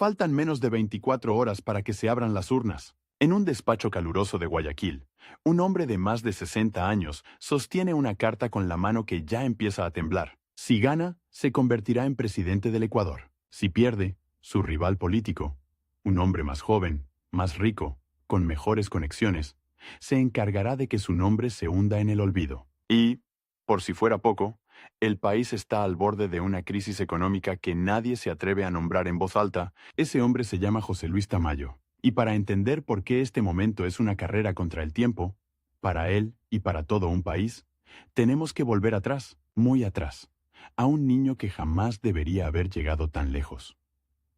Faltan menos de 24 horas para que se abran las urnas. En un despacho caluroso de Guayaquil, un hombre de más de 60 años sostiene una carta con la mano que ya empieza a temblar. Si gana, se convertirá en presidente del Ecuador. Si pierde, su rival político, un hombre más joven, más rico, con mejores conexiones, se encargará de que su nombre se hunda en el olvido. Y, por si fuera poco, el país está al borde de una crisis económica que nadie se atreve a nombrar en voz alta. Ese hombre se llama José Luis Tamayo. Y para entender por qué este momento es una carrera contra el tiempo, para él y para todo un país, tenemos que volver atrás, muy atrás, a un niño que jamás debería haber llegado tan lejos.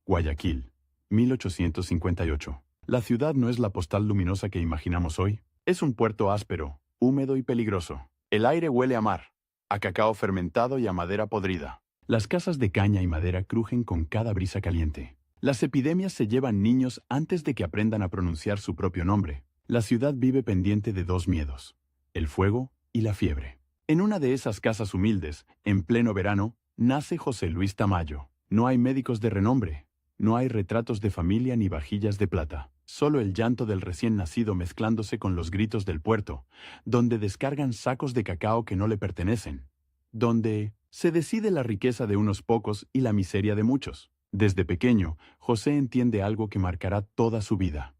Guayaquil, 1858. La ciudad no es la postal luminosa que imaginamos hoy. Es un puerto áspero, húmedo y peligroso. El aire huele a mar, a cacao fermentado y a madera podrida. Las casas de caña y madera crujen con cada brisa caliente. Las epidemias se llevan niños antes de que aprendan a pronunciar su propio nombre. La ciudad vive pendiente de dos miedos: el fuego y la fiebre. En una de esas casas humildes, en pleno verano, nace José Luis Tamayo. No hay médicos de renombre, no hay retratos de familia ni vajillas de plata. Solo el llanto del recién nacido mezclándose con los gritos del puerto, donde descargan sacos de cacao que no le pertenecen, donde se decide la riqueza de unos pocos y la miseria de muchos. Desde pequeño, José entiende algo que marcará toda su vida.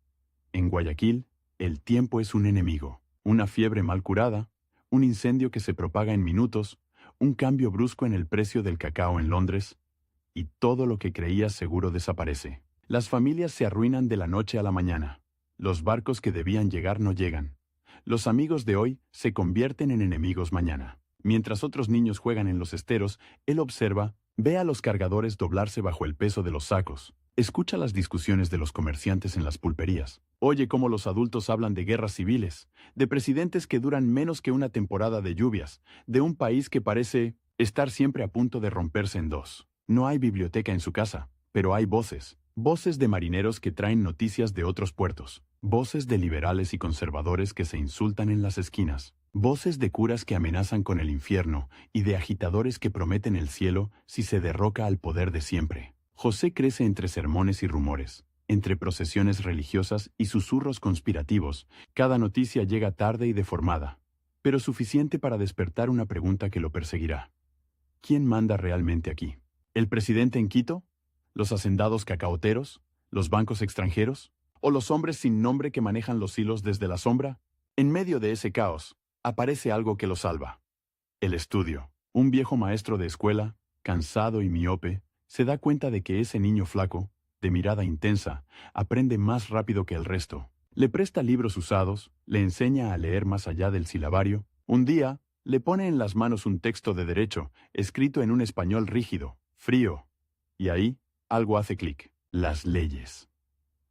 En Guayaquil, el tiempo es un enemigo. Una fiebre mal curada, un incendio que se propaga en minutos, un cambio brusco en el precio del cacao en Londres, y todo lo que creías seguro desaparece. Las familias se arruinan de la noche a la mañana. Los barcos que debían llegar no llegan. Los amigos de hoy se convierten en enemigos mañana. Mientras otros niños juegan en los esteros, él observa, ve a los cargadores doblarse bajo el peso de los sacos. Escucha las discusiones de los comerciantes en las pulperías. Oye cómo los adultos hablan de guerras civiles, de presidentes que duran menos que una temporada de lluvias, de un país que parece estar siempre a punto de romperse en dos. No hay biblioteca en su casa, pero hay voces. Voces de marineros que traen noticias de otros puertos. Voces de liberales y conservadores que se insultan en las esquinas. Voces de curas que amenazan con el infierno y de agitadores que prometen el cielo si se derroca al poder de siempre. José crece entre sermones y rumores, entre procesiones religiosas y susurros conspirativos. Cada noticia llega tarde y deformada, pero suficiente para despertar una pregunta que lo perseguirá. ¿Quién manda realmente aquí? ¿El presidente en Quito? ¿Los hacendados cacaoteros? ¿Los bancos extranjeros? ¿O los hombres sin nombre que manejan los hilos desde la sombra? En medio de ese caos, aparece algo que lo salva. El estudio. Un viejo maestro de escuela, cansado y miope, se da cuenta de que ese niño flaco, de mirada intensa, aprende más rápido que el resto. Le presta libros usados, le enseña a leer más allá del silabario. Un día, le pone en las manos un texto de derecho, escrito en un español rígido, frío. Y ahí, algo hace clic. Las leyes.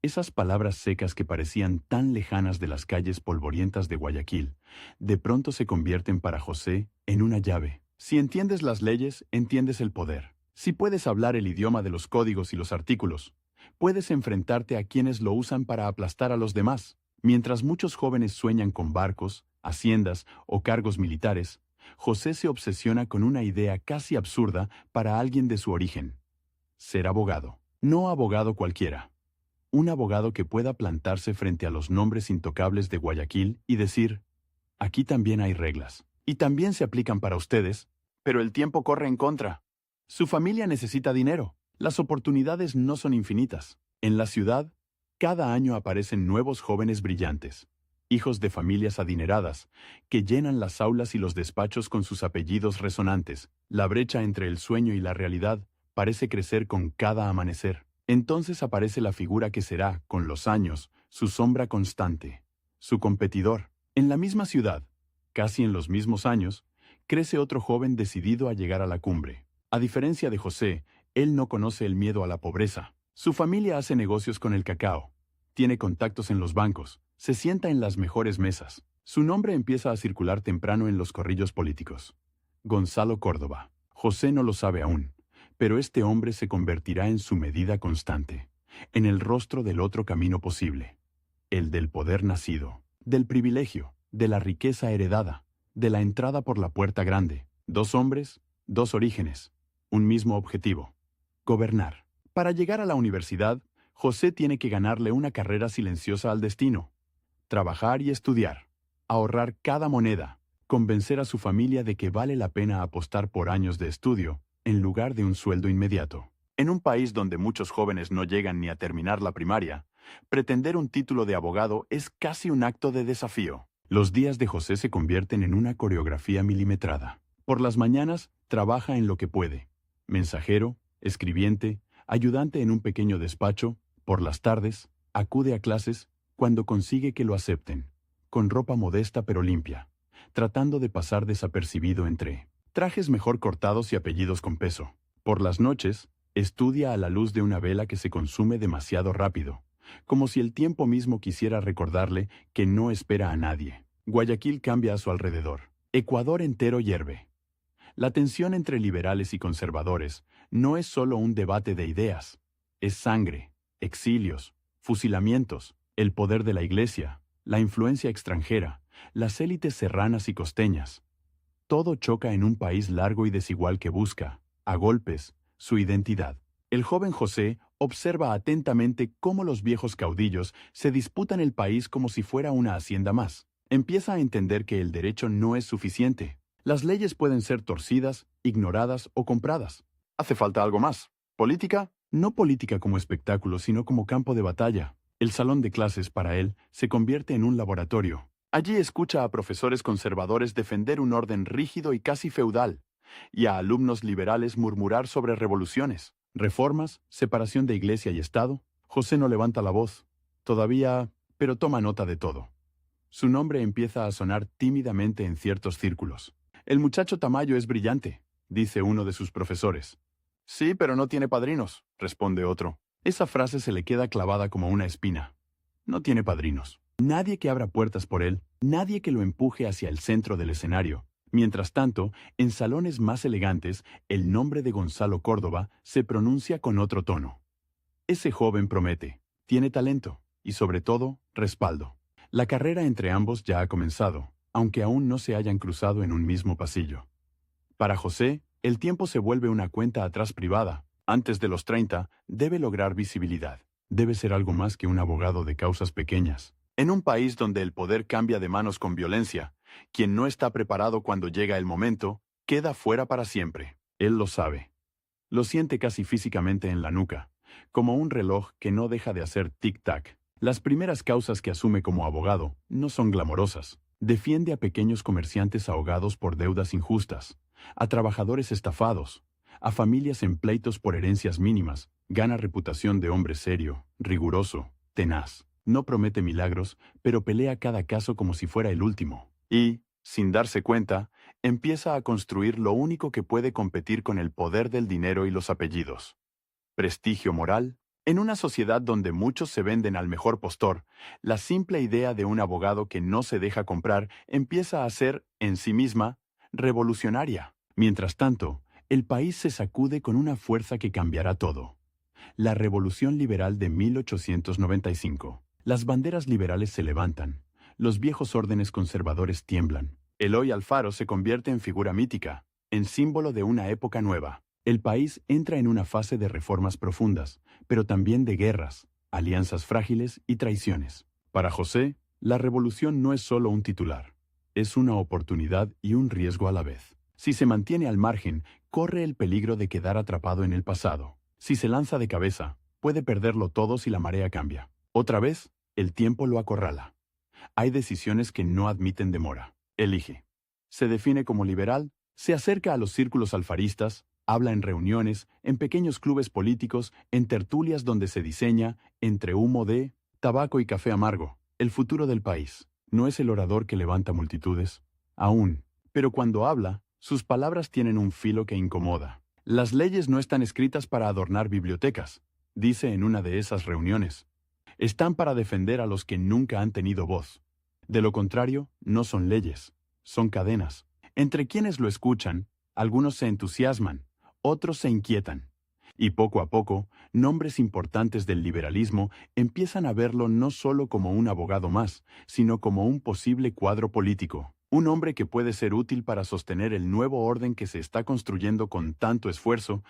Esas palabras secas que parecían tan lejanas de las calles polvorientas de Guayaquil, de pronto se convierten para José en una llave. Si entiendes las leyes, entiendes el poder. Si puedes hablar el idioma de los códigos y los artículos, puedes enfrentarte a quienes lo usan para aplastar a los demás. Mientras muchos jóvenes sueñan con barcos, haciendas o cargos militares, José se obsesiona con una idea casi absurda para alguien de su origen: ser abogado. No abogado cualquiera. Un abogado que pueda plantarse frente a los nombres intocables de Guayaquil y decir: aquí también hay reglas. Y también se aplican para ustedes, pero el tiempo corre en contra. Su familia necesita dinero. Las oportunidades no son infinitas. En la ciudad, cada año aparecen nuevos jóvenes brillantes, hijos de familias adineradas, que llenan las aulas y los despachos con sus apellidos resonantes. La brecha entre el sueño y la realidad parece crecer con cada amanecer. Entonces aparece la figura que será, con los años, su sombra constante, su competidor. En la misma ciudad, casi en los mismos años, crece otro joven decidido a llegar a la cumbre. A diferencia de José, él no conoce el miedo a la pobreza. Su familia hace negocios con el cacao, tiene contactos en los bancos, se sienta en las mejores mesas. Su nombre empieza a circular temprano en los corrillos políticos. Gonzalo Córdoba. José no lo sabe aún, pero este hombre se convertirá en su medida constante, en el rostro del otro camino posible, el del poder nacido, del privilegio, de la riqueza heredada, de la entrada por la puerta grande. Dos hombres, dos orígenes, un mismo objetivo: gobernar. Para llegar a la universidad, José tiene que ganarle una carrera silenciosa al destino. Trabajar y estudiar. Ahorrar cada moneda. Convencer a su familia de que vale la pena apostar por años de estudio, en lugar de un sueldo inmediato. En un país donde muchos jóvenes no llegan ni a terminar la primaria, pretender un título de abogado es casi un acto de desafío. Los días de José se convierten en una coreografía milimetrada. Por las mañanas, trabaja en lo que puede. Mensajero, escribiente, ayudante en un pequeño despacho. Por las tardes, acude a clases cuando consigue que lo acepten, con ropa modesta pero limpia, tratando de pasar desapercibido entre trajes mejor cortados y apellidos con peso. Por las noches, estudia a la luz de una vela que se consume demasiado rápido, como si el tiempo mismo quisiera recordarle que no espera a nadie. Guayaquil cambia a su alrededor. Ecuador entero hierve. La tensión entre liberales y conservadores no es solo un debate de ideas, es sangre, exilios, fusilamientos, el poder de la iglesia, la influencia extranjera, las élites serranas y costeñas. Todo choca en un país largo y desigual que busca, a golpes, su identidad. El joven José observa atentamente cómo los viejos caudillos se disputan el país como si fuera una hacienda más. Empieza a entender que el derecho no es suficiente. Las leyes pueden ser torcidas, ignoradas o compradas. Hace falta algo más. ¿Política? No política como espectáculo, sino como campo de batalla. El salón de clases para él se convierte en un laboratorio. Allí escucha a profesores conservadores defender un orden rígido y casi feudal, y a alumnos liberales murmurar sobre revoluciones, reformas, separación de iglesia y Estado. José no levanta la voz, todavía, pero toma nota de todo. Su nombre empieza a sonar tímidamente en ciertos círculos. El muchacho Tamayo es brillante, dice uno de sus profesores. Sí, pero no tiene padrinos, responde otro. Esa frase se le queda clavada como una espina. No tiene padrinos. Nadie que abra puertas por él, nadie que lo empuje hacia el centro del escenario. Mientras tanto, en salones más elegantes, el nombre de Gonzalo Córdoba se pronuncia con otro tono. Ese joven promete, tiene talento y, sobre todo, respaldo. La carrera entre ambos ya ha comenzado, aunque aún no se hayan cruzado en un mismo pasillo. Para José, el tiempo se vuelve una cuenta atrás privada. Antes de los 30, debe lograr visibilidad. Debe ser algo más que un abogado de causas pequeñas. En un país donde el poder cambia de manos con violencia, quien no está preparado cuando llega el momento, queda fuera para siempre. Él lo sabe. Lo siente casi físicamente en la nuca, como un reloj que no deja de hacer tic-tac. Las primeras causas que asume como abogado no son glamorosas. Defiende a pequeños comerciantes ahogados por deudas injustas, a trabajadores estafados, a familias en pleitos por herencias mínimas. Gana reputación de hombre serio, riguroso, tenaz. No promete milagros, pero pelea cada caso como si fuera el último. Y, sin darse cuenta, empieza a construir lo único que puede competir con el poder del dinero y los apellidos. Prestigio moral. En una sociedad donde muchos se venden al mejor postor, la simple idea de un abogado que no se deja comprar empieza a ser, en sí misma, revolucionaria. Mientras tanto, el país se sacude con una fuerza que cambiará todo. La Revolución Liberal de 1895. Las banderas liberales se levantan. Los viejos órdenes conservadores tiemblan. Eloy Alfaro se convierte en figura mítica, en símbolo de una época nueva. El país entra en una fase de reformas profundas, pero también de guerras, alianzas frágiles y traiciones. Para José, la revolución no es solo un titular, es una oportunidad y un riesgo a la vez. Si se mantiene al margen, corre el peligro de quedar atrapado en el pasado. Si se lanza de cabeza, puede perderlo todo si la marea cambia. Otra vez, el tiempo lo acorrala. Hay decisiones que no admiten demora. Elige. Se define como liberal, se acerca a los círculos alfaristas, habla en reuniones, en pequeños clubes políticos, en tertulias donde se diseña, entre humo de tabaco y café amargo, el futuro del país. No es el orador que levanta multitudes, aún, pero cuando habla, sus palabras tienen un filo que incomoda. Las leyes no están escritas para adornar bibliotecas, dice en una de esas reuniones. Están para defender a los que nunca han tenido voz. De lo contrario, no son leyes, son cadenas. Entre quienes lo escuchan, algunos se entusiasman, otros se inquietan. Y poco a poco, nombres importantes del liberalismo empiezan a verlo no solo como un abogado más, sino como un posible cuadro político. Un hombre que puede ser útil para sostener el nuevo orden que se está construyendo con tanto esfuerzo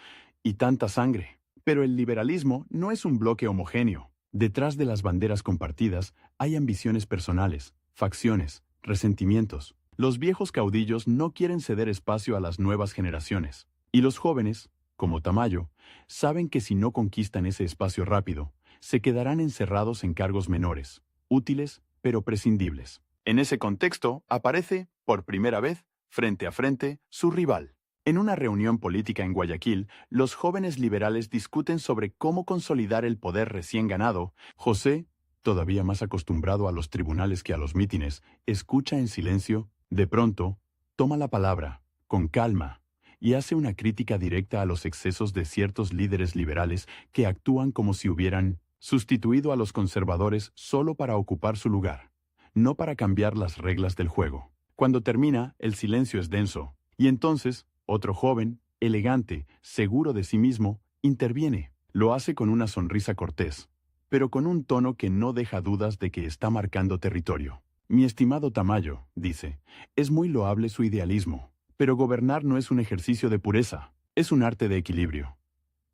y tanta sangre. Pero el liberalismo no es un bloque homogéneo. Detrás de las banderas compartidas hay ambiciones personales, facciones, resentimientos. Los viejos caudillos no quieren ceder espacio a las nuevas generaciones. Y los jóvenes, como Tamayo, saben que si no conquistan ese espacio rápido, se quedarán encerrados en cargos menores, útiles pero prescindibles. En ese contexto aparece, por primera vez, frente a frente, su rival. En una reunión política en Guayaquil, los jóvenes liberales discuten sobre cómo consolidar el poder recién ganado. José, todavía más acostumbrado a los tribunales que a los mítines, escucha en silencio. De pronto, toma la palabra, con calma, y hace una crítica directa a los excesos de ciertos líderes liberales que actúan como si hubieran sustituido a los conservadores solo para ocupar su lugar, no para cambiar las reglas del juego. Cuando termina, el silencio es denso, y entonces, otro joven, elegante, seguro de sí mismo, interviene. Lo hace con una sonrisa cortés, pero con un tono que no deja dudas de que está marcando territorio. Mi estimado Tamayo, dice, es muy loable su idealismo, pero gobernar no es un ejercicio de pureza, es un arte de equilibrio.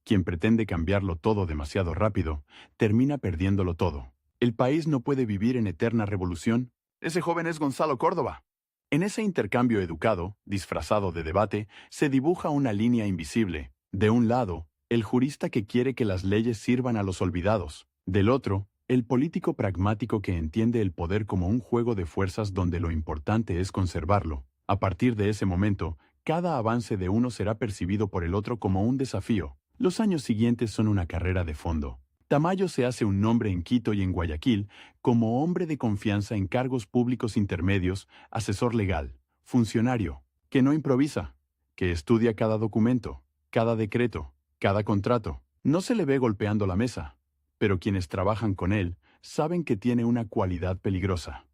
Quien pretende cambiarlo todo demasiado rápido, termina perdiéndolo todo. El país no puede vivir en eterna revolución. Ese joven es Gonzalo Córdoba. En ese intercambio educado, disfrazado de debate, se dibuja una línea invisible. De un lado, el jurista que quiere que las leyes sirvan a los olvidados. Del otro, el político pragmático que entiende el poder como un juego de fuerzas donde lo importante es conservarlo. A partir de ese momento, cada avance de uno será percibido por el otro como un desafío. Los años siguientes son una carrera de fondo. Tamayo se hace un nombre en Quito y en Guayaquil como hombre de confianza en cargos públicos intermedios, asesor legal, funcionario, que no improvisa, que estudia cada documento, cada decreto, cada contrato. No se le ve golpeando la mesa, pero quienes trabajan con él saben que tiene una cualidad peligrosa.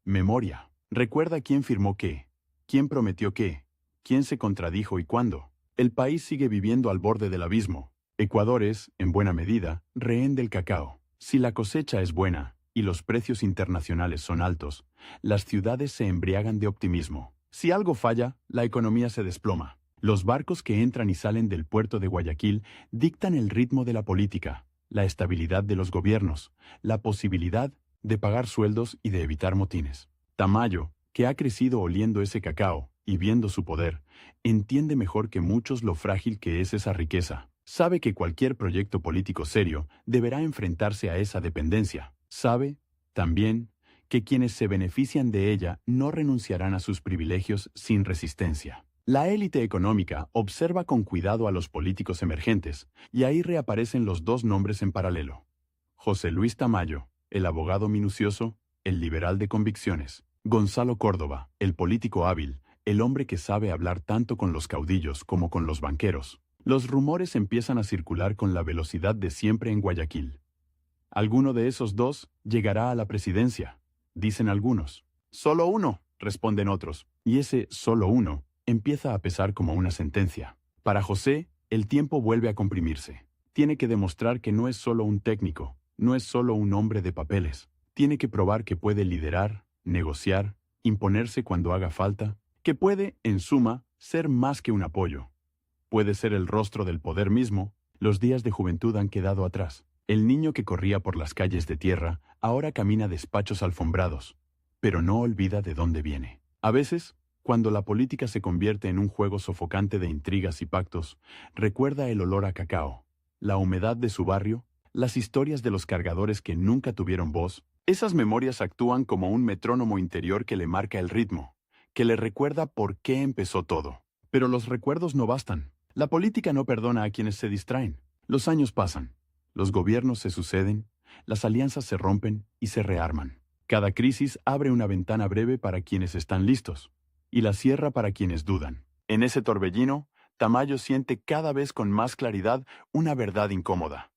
Memoria. Recuerda quién firmó qué, quién prometió qué, quién se contradijo y cuándo. El país sigue viviendo al borde del abismo. Ecuador es, en buena medida, rehén del cacao. Si la cosecha es buena y los precios internacionales son altos, las ciudades se embriagan de optimismo. Si algo falla, la economía se desploma. Los barcos que entran y salen del puerto de Guayaquil dictan el ritmo de la política, la estabilidad de los gobiernos, la posibilidad de pagar sueldos y de evitar motines. Tamayo, que ha crecido oliendo ese cacao y viendo su poder, entiende mejor que muchos lo frágil que es esa riqueza. Sabe que cualquier proyecto político serio deberá enfrentarse a esa dependencia. Sabe, también, que quienes se benefician de ella no renunciarán a sus privilegios sin resistencia. La élite económica observa con cuidado a los políticos emergentes, y ahí reaparecen los dos nombres en paralelo. José Luis Tamayo, el abogado minucioso, el liberal de convicciones. Gonzalo Córdoba, el político hábil, el hombre que sabe hablar tanto con los caudillos como con los banqueros. Los rumores empiezan a circular con la velocidad de siempre en Guayaquil. Alguno de esos dos llegará a la presidencia, dicen algunos. Solo uno, responden otros, y ese solo uno empieza a pesar como una sentencia. Para José, el tiempo vuelve a comprimirse. Tiene que demostrar que no es solo un técnico, no es solo un hombre de papeles. Tiene que probar que puede liderar, negociar, imponerse cuando haga falta, que puede, en suma, ser más que un apoyo. Puede ser el rostro del poder mismo. Los días de juventud han quedado atrás. El niño que corría por las calles de tierra ahora camina despachos alfombrados, pero no olvida de dónde viene. A veces, cuando la política se convierte en un juego sofocante de intrigas y pactos, recuerda el olor a cacao, la humedad de su barrio, las historias de los cargadores que nunca tuvieron voz. Esas memorias actúan como un metrónomo interior que le marca el ritmo, que le recuerda por qué empezó todo. Pero los recuerdos no bastan. La política no perdona a quienes se distraen. Los años pasan, los gobiernos se suceden, las alianzas se rompen y se rearman. Cada crisis abre una ventana breve para quienes están listos, y la cierra para quienes dudan. En ese torbellino, Tamayo siente cada vez con más claridad una verdad incómoda.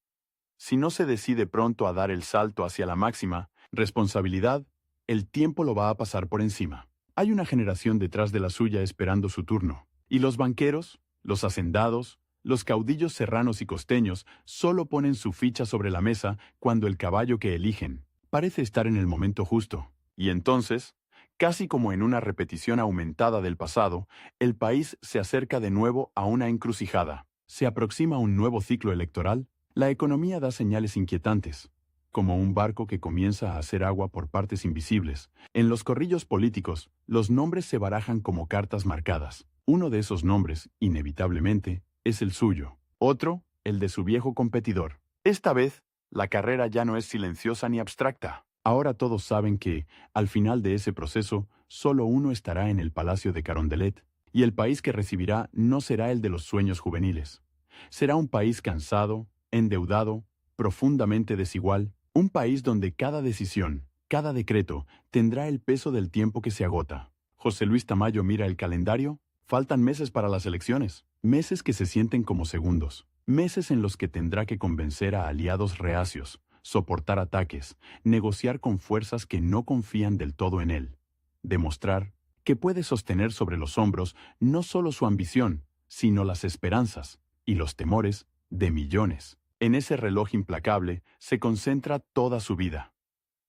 Si no se decide pronto a dar el salto hacia la máxima responsabilidad, el tiempo lo va a pasar por encima. Hay una generación detrás de la suya esperando su turno, y los banqueros, los hacendados, los caudillos serranos y costeños solo ponen su ficha sobre la mesa cuando el caballo que eligen parece estar en el momento justo. Y entonces, casi como en una repetición aumentada del pasado, el país se acerca de nuevo a una encrucijada. Se aproxima un nuevo ciclo electoral. La economía da señales inquietantes, como un barco que comienza a hacer agua por partes invisibles. En los corrillos políticos, los nombres se barajan como cartas marcadas. Uno de esos nombres, inevitablemente, es el suyo. Otro, el de su viejo competidor. Esta vez, la carrera ya no es silenciosa ni abstracta. Ahora todos saben que, al final de ese proceso, solo uno estará en el Palacio de Carondelet, y el país que recibirá no será el de los sueños juveniles. Será un país cansado, endeudado, profundamente desigual, un país donde cada decisión, cada decreto, tendrá el peso del tiempo que se agota. José Luis Tamayo mira el calendario. Faltan meses para las elecciones, meses que se sienten como segundos, meses en los que tendrá que convencer a aliados reacios, soportar ataques, negociar con fuerzas que no confían del todo en él, demostrar que puede sostener sobre los hombros no solo su ambición, sino las esperanzas y los temores de millones. En ese reloj implacable se concentra toda su vida.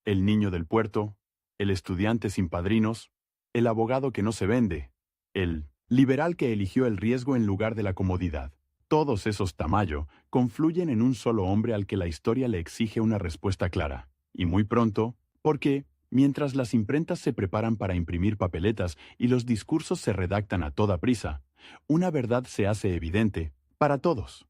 El niño del puerto, el estudiante sin padrinos, el abogado que no se vende, el liberal que eligió el riesgo en lugar de la comodidad. Todos esos Tamayo confluyen en un solo hombre al que la historia le exige una respuesta clara. Y muy pronto, porque, mientras las imprentas se preparan para imprimir papeletas y los discursos se redactan a toda prisa, una verdad se hace evidente para todos.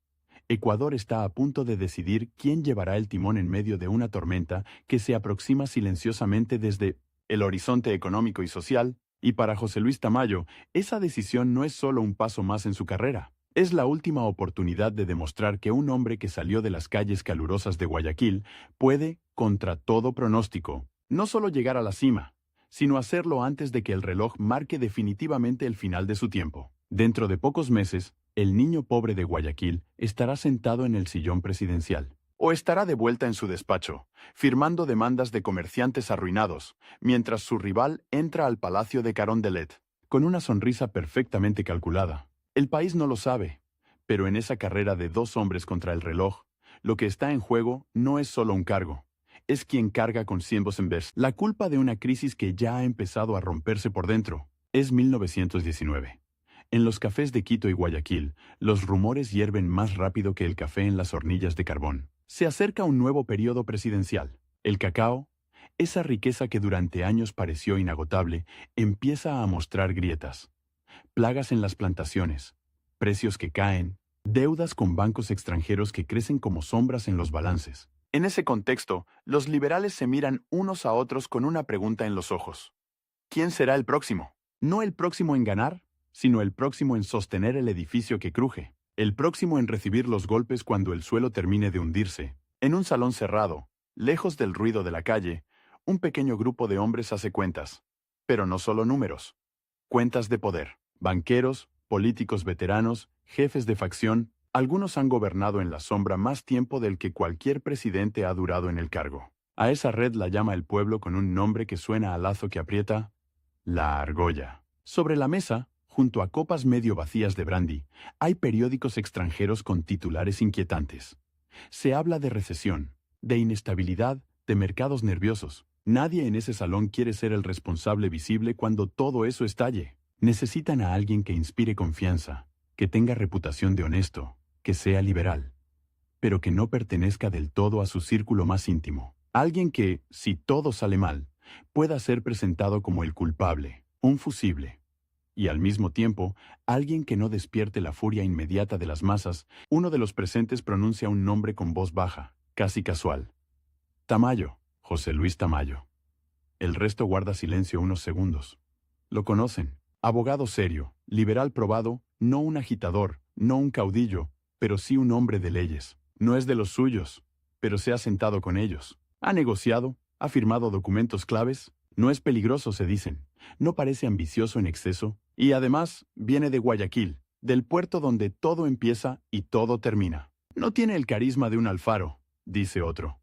Ecuador está a punto de decidir quién llevará el timón en medio de una tormenta que se aproxima silenciosamente desde el horizonte económico y social. Y para José Luis Tamayo, esa decisión no es solo un paso más en su carrera. Es la última oportunidad de demostrar que un hombre que salió de las calles calurosas de Guayaquil puede, contra todo pronóstico, no solo llegar a la cima, sino hacerlo antes de que el reloj marque definitivamente el final de su tiempo. Dentro de pocos meses, el niño pobre de Guayaquil estará sentado en el sillón presidencial. O estará de vuelta en su despacho, firmando demandas de comerciantes arruinados, mientras su rival entra al Palacio de Carondelet, con una sonrisa perfectamente calculada. El país no lo sabe, pero en esa carrera de dos hombres contra el reloj, lo que está en juego no es solo un cargo, es quien carga con cientos en vez la culpa de una crisis que ya ha empezado a romperse por dentro. Es 1919. En los cafés de Quito y Guayaquil, los rumores hierven más rápido que el café en las hornillas de carbón. Se acerca un nuevo periodo presidencial. El cacao, esa riqueza que durante años pareció inagotable, empieza a mostrar grietas. Plagas en las plantaciones, precios que caen, deudas con bancos extranjeros que crecen como sombras en los balances. En ese contexto, los liberales se miran unos a otros con una pregunta en los ojos. ¿Quién será el próximo? No el próximo en ganar, sino el próximo en sostener el edificio que cruje. El próximo en recibir los golpes cuando el suelo termine de hundirse. En un salón cerrado, lejos del ruido de la calle, un pequeño grupo de hombres hace cuentas. Pero no solo números. Cuentas de poder. Banqueros, políticos veteranos, jefes de facción, algunos han gobernado en la sombra más tiempo del que cualquier presidente ha durado en el cargo. A esa red la llama el pueblo con un nombre que suena a lazo que aprieta: la argolla. Sobre la mesa, junto a copas medio vacías de brandy, hay periódicos extranjeros con titulares inquietantes. Se habla de recesión, de inestabilidad, de mercados nerviosos. Nadie en ese salón quiere ser el responsable visible cuando todo eso estalle. Necesitan a alguien que inspire confianza, que tenga reputación de honesto, que sea liberal, pero que no pertenezca del todo a su círculo más íntimo. Alguien que, si todo sale mal, pueda ser presentado como el culpable, un fusible. Y al mismo tiempo, alguien que no despierte la furia inmediata de las masas. Uno de los presentes pronuncia un nombre con voz baja, casi casual. Tamayo, José Luis Tamayo. El resto guarda silencio unos segundos. Lo conocen. Abogado serio, liberal probado, no un agitador, no un caudillo, pero sí un hombre de leyes. No es de los suyos, pero se ha sentado con ellos. Ha negociado, ha firmado documentos claves. No es peligroso, se dicen. No parece ambicioso en exceso. Y además, viene de Guayaquil, del puerto donde todo empieza y todo termina. No tiene el carisma de un Alfaro, dice otro.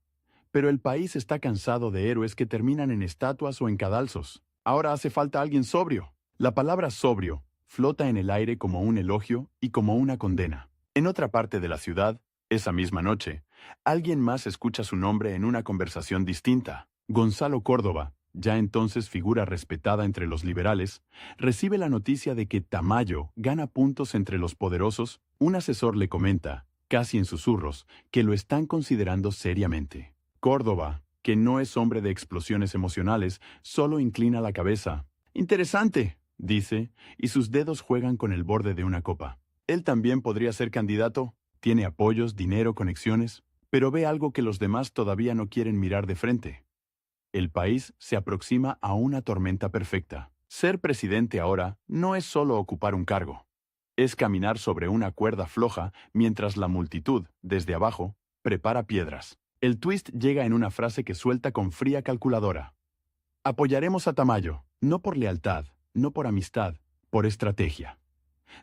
Pero el país está cansado de héroes que terminan en estatuas o en cadalsos. Ahora hace falta alguien sobrio. La palabra sobrio flota en el aire como un elogio y como una condena. En otra parte de la ciudad, esa misma noche, alguien más escucha su nombre en una conversación distinta. Gonzalo Córdoba, ya entonces figura respetada entre los liberales, recibe la noticia de que Tamayo gana puntos entre los poderosos. Un asesor le comenta, casi en susurros, que lo están considerando seriamente. Córdoba, que no es hombre de explosiones emocionales, solo inclina la cabeza. «Interesante», dice, y sus dedos juegan con el borde de una copa. Él también podría ser candidato, tiene apoyos, dinero, conexiones, pero ve algo que los demás todavía no quieren mirar de frente. El país se aproxima a una tormenta perfecta. Ser presidente ahora no es solo ocupar un cargo. Es caminar sobre una cuerda floja mientras la multitud, desde abajo, prepara piedras. El twist llega en una frase que suelta con fría calculadora. Apoyaremos a Tamayo, no por lealtad, no por amistad, por estrategia.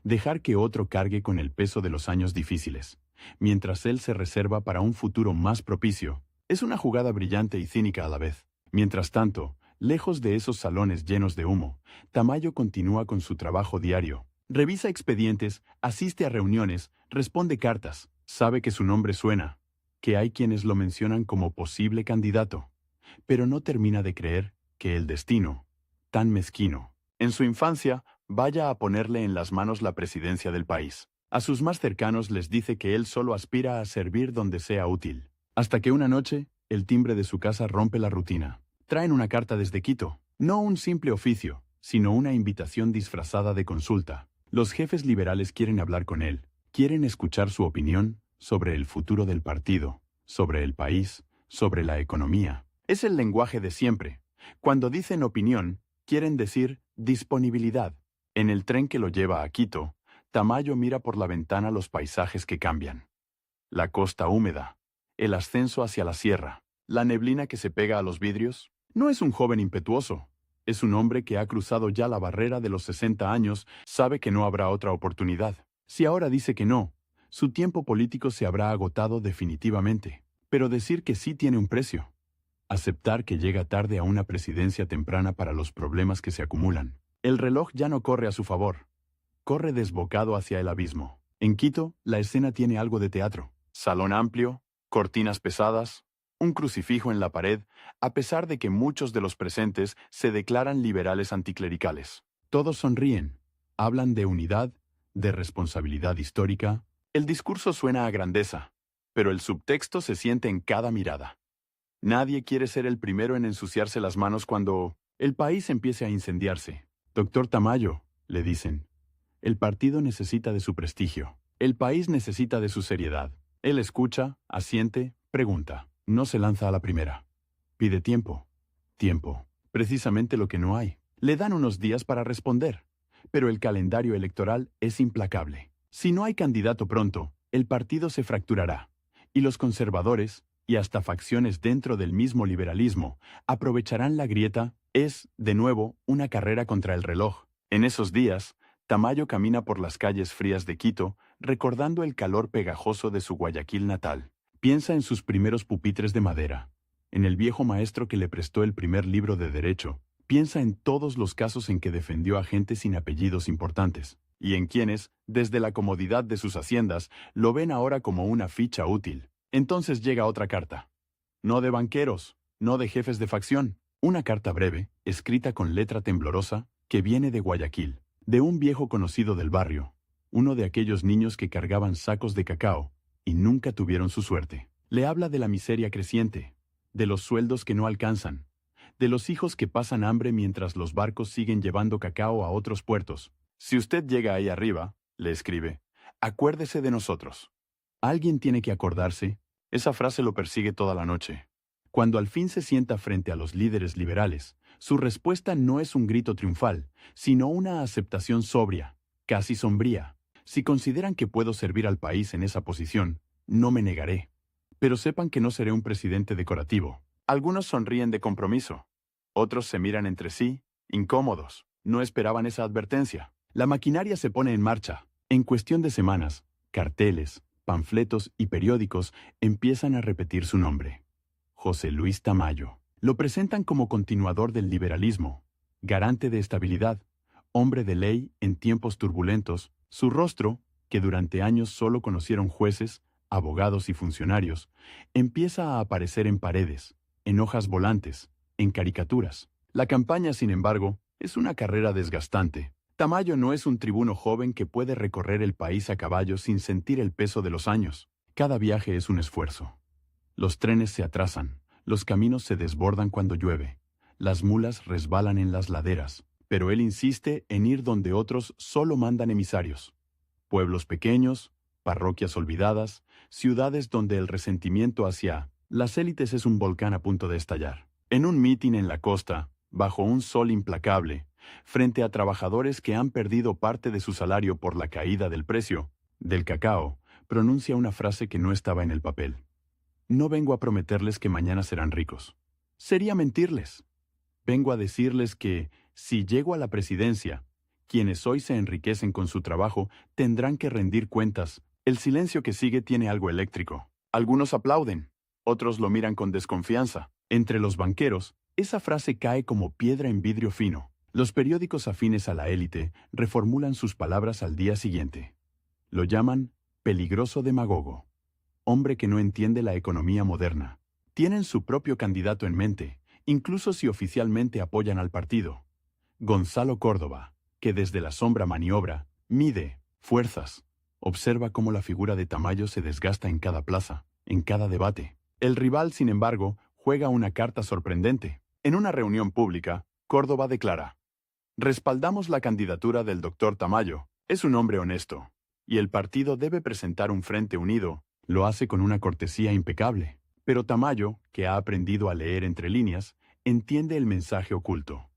Dejar que otro cargue con el peso de los años difíciles, mientras él se reserva para un futuro más propicio, es una jugada brillante y cínica a la vez. Mientras tanto, lejos de esos salones llenos de humo, Tamayo continúa con su trabajo diario. Revisa expedientes, asiste a reuniones, responde cartas, sabe que su nombre suena, que hay quienes lo mencionan como posible candidato, pero no termina de creer que el destino, tan mezquino, en su infancia, vaya a ponerle en las manos la presidencia del país. A sus más cercanos les dice que él solo aspira a servir donde sea útil. Hasta que una noche, el timbre de su casa rompe la rutina. Traen una carta desde Quito, no un simple oficio, sino una invitación disfrazada de consulta. Los jefes liberales quieren hablar con él, quieren escuchar su opinión sobre el futuro del partido, sobre el país, sobre la economía. Es el lenguaje de siempre. Cuando dicen opinión, quieren decir disponibilidad. En el tren que lo lleva a Quito, Tamayo mira por la ventana los paisajes que cambian. La costa húmeda, el ascenso hacia la sierra, la neblina que se pega a los vidrios. No es un joven impetuoso. Es un hombre que ha cruzado ya la barrera de los 60 años, sabe que no habrá otra oportunidad. Si ahora dice que no, su tiempo político se habrá agotado definitivamente. Pero decir que sí tiene un precio. Aceptar que llega tarde a una presidencia temprana para los problemas que se acumulan. El reloj ya no corre a su favor. Corre desbocado hacia el abismo. En Quito, la escena tiene algo de teatro. Salón amplio, cortinas pesadas, un crucifijo en la pared, a pesar de que muchos de los presentes se declaran liberales anticlericales. Todos sonríen, hablan de unidad, de responsabilidad histórica. El discurso suena a grandeza, pero el subtexto se siente en cada mirada. Nadie quiere ser el primero en ensuciarse las manos cuando el país empiece a incendiarse. Doctor Tamayo, le dicen, el partido necesita de su prestigio. El país necesita de su seriedad. Él escucha, asiente, pregunta. No se lanza a la primera. Pide tiempo. Tiempo. Precisamente lo que no hay. Le dan unos días para responder. Pero el calendario electoral es implacable. Si no hay candidato pronto, el partido se fracturará. Y los conservadores, y hasta facciones dentro del mismo liberalismo, aprovecharán la grieta. Es, de nuevo, una carrera contra el reloj. En esos días, Tamayo camina por las calles frías de Quito, recordando el calor pegajoso de su Guayaquil natal. Piensa en sus primeros pupitres de madera, en el viejo maestro que le prestó el primer libro de derecho. Piensa en todos los casos en que defendió a gente sin apellidos importantes, y en quienes, desde la comodidad de sus haciendas, lo ven ahora como una ficha útil. Entonces llega otra carta. No de banqueros, no de jefes de facción. Una carta breve, escrita con letra temblorosa, que viene de Guayaquil, de un viejo conocido del barrio, uno de aquellos niños que cargaban sacos de cacao y nunca tuvieron su suerte. Le habla de la miseria creciente, de los sueldos que no alcanzan, de los hijos que pasan hambre mientras los barcos siguen llevando cacao a otros puertos. Si usted llega ahí arriba, le escribe, acuérdese de nosotros. Alguien tiene que acordarse. Esa frase lo persigue toda la noche. Cuando al fin se sienta frente a los líderes liberales, su respuesta no es un grito triunfal, sino una aceptación sobria, casi sombría. Si consideran que puedo servir al país en esa posición, no me negaré. Pero sepan que no seré un presidente decorativo. Algunos sonríen de compromiso. Otros se miran entre sí, incómodos. No esperaban esa advertencia. La maquinaria se pone en marcha. En cuestión de semanas, carteles, panfletos y periódicos empiezan a repetir su nombre. José Luis Tamayo. Lo presentan como continuador del liberalismo, garante de estabilidad, hombre de ley en tiempos turbulentos. Su rostro, que durante años solo conocieron jueces, abogados y funcionarios, empieza a aparecer en paredes, en hojas volantes, en caricaturas. La campaña, sin embargo, es una carrera desgastante. Tamayo no es un tribuno joven que puede recorrer el país a caballo sin sentir el peso de los años. Cada viaje es un esfuerzo. Los trenes se atrasan, los caminos se desbordan cuando llueve, las mulas resbalan en las laderas, pero él insiste en ir donde otros solo mandan emisarios. Pueblos pequeños, parroquias olvidadas, ciudades donde el resentimiento hacia las élites es un volcán a punto de estallar. En un mitin en la costa, bajo un sol implacable, frente a trabajadores que han perdido parte de su salario por la caída del precio del cacao, pronuncia una frase que no estaba en el papel. No vengo a prometerles que mañana serán ricos. Sería mentirles. Vengo a decirles que, si llego a la presidencia, quienes hoy se enriquecen con su trabajo tendrán que rendir cuentas. El silencio que sigue tiene algo eléctrico. Algunos aplauden, otros lo miran con desconfianza. Entre los banqueros, esa frase cae como piedra en vidrio fino. Los periódicos afines a la élite reformulan sus palabras al día siguiente. Lo llaman peligroso demagogo. Hombre que no entiende la economía moderna. Tienen su propio candidato en mente, incluso si oficialmente apoyan al partido. Gonzalo Córdoba, que desde la sombra maniobra, mide fuerzas, observa cómo la figura de Tamayo se desgasta en cada plaza, en cada debate. El rival, sin embargo, juega una carta sorprendente. En una reunión pública, Córdoba declara: respaldamos la candidatura del doctor Tamayo. Es un hombre honesto, y el partido debe presentar un frente unido. Lo hace con una cortesía impecable. Pero Tamayo, que ha aprendido a leer entre líneas, entiende el mensaje oculto.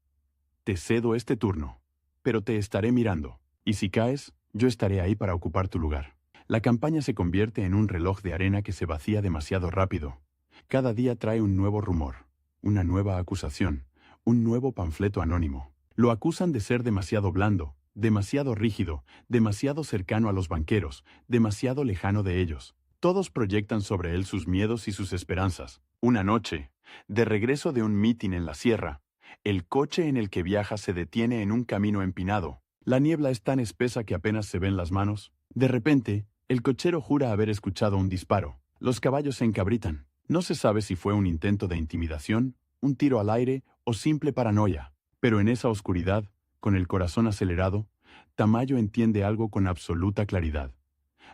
Te cedo este turno, pero te estaré mirando, y si caes, yo estaré ahí para ocupar tu lugar. La campaña se convierte en un reloj de arena que se vacía demasiado rápido. Cada día trae un nuevo rumor, una nueva acusación, un nuevo panfleto anónimo. Lo acusan de ser demasiado blando, demasiado rígido, demasiado cercano a los banqueros, demasiado lejano de ellos. Todos proyectan sobre él sus miedos y sus esperanzas. Una noche, de regreso de un mitin en la sierra, el coche en el que viaja se detiene en un camino empinado. La niebla es tan espesa que apenas se ven las manos. De repente, el cochero jura haber escuchado un disparo. Los caballos se encabritan. No se sabe si fue un intento de intimidación, un tiro al aire o simple paranoia. Pero en esa oscuridad, con el corazón acelerado, Tamayo entiende algo con absoluta claridad.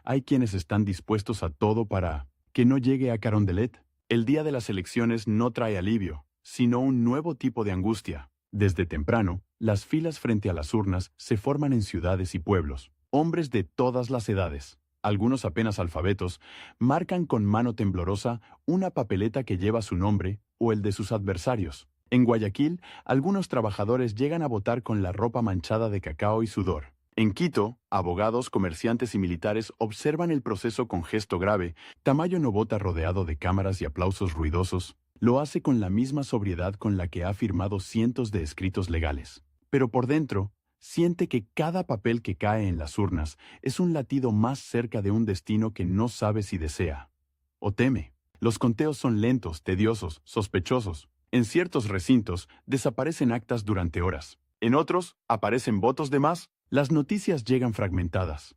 Hay quienes están dispuestos a todo para que no llegue a Carondelet. El día de las elecciones no trae alivio, sino un nuevo tipo de angustia. Desde temprano, las filas frente a las urnas se forman en ciudades y pueblos. Hombres de todas las edades, algunos apenas alfabetos, marcan con mano temblorosa una papeleta que lleva su nombre o el de sus adversarios. En Guayaquil, algunos trabajadores llegan a votar con la ropa manchada de cacao y sudor. En Quito, abogados, comerciantes y militares observan el proceso con gesto grave. Tamayo no vota rodeado de cámaras y aplausos ruidosos. Lo hace con la misma sobriedad con la que ha firmado cientos de escritos legales. Pero por dentro, siente que cada papel que cae en las urnas es un latido más cerca de un destino que no sabe si desea o teme. Los conteos son lentos, tediosos, sospechosos. En ciertos recintos desaparecen actas durante horas. En otros, aparecen votos de más. Las noticias llegan fragmentadas.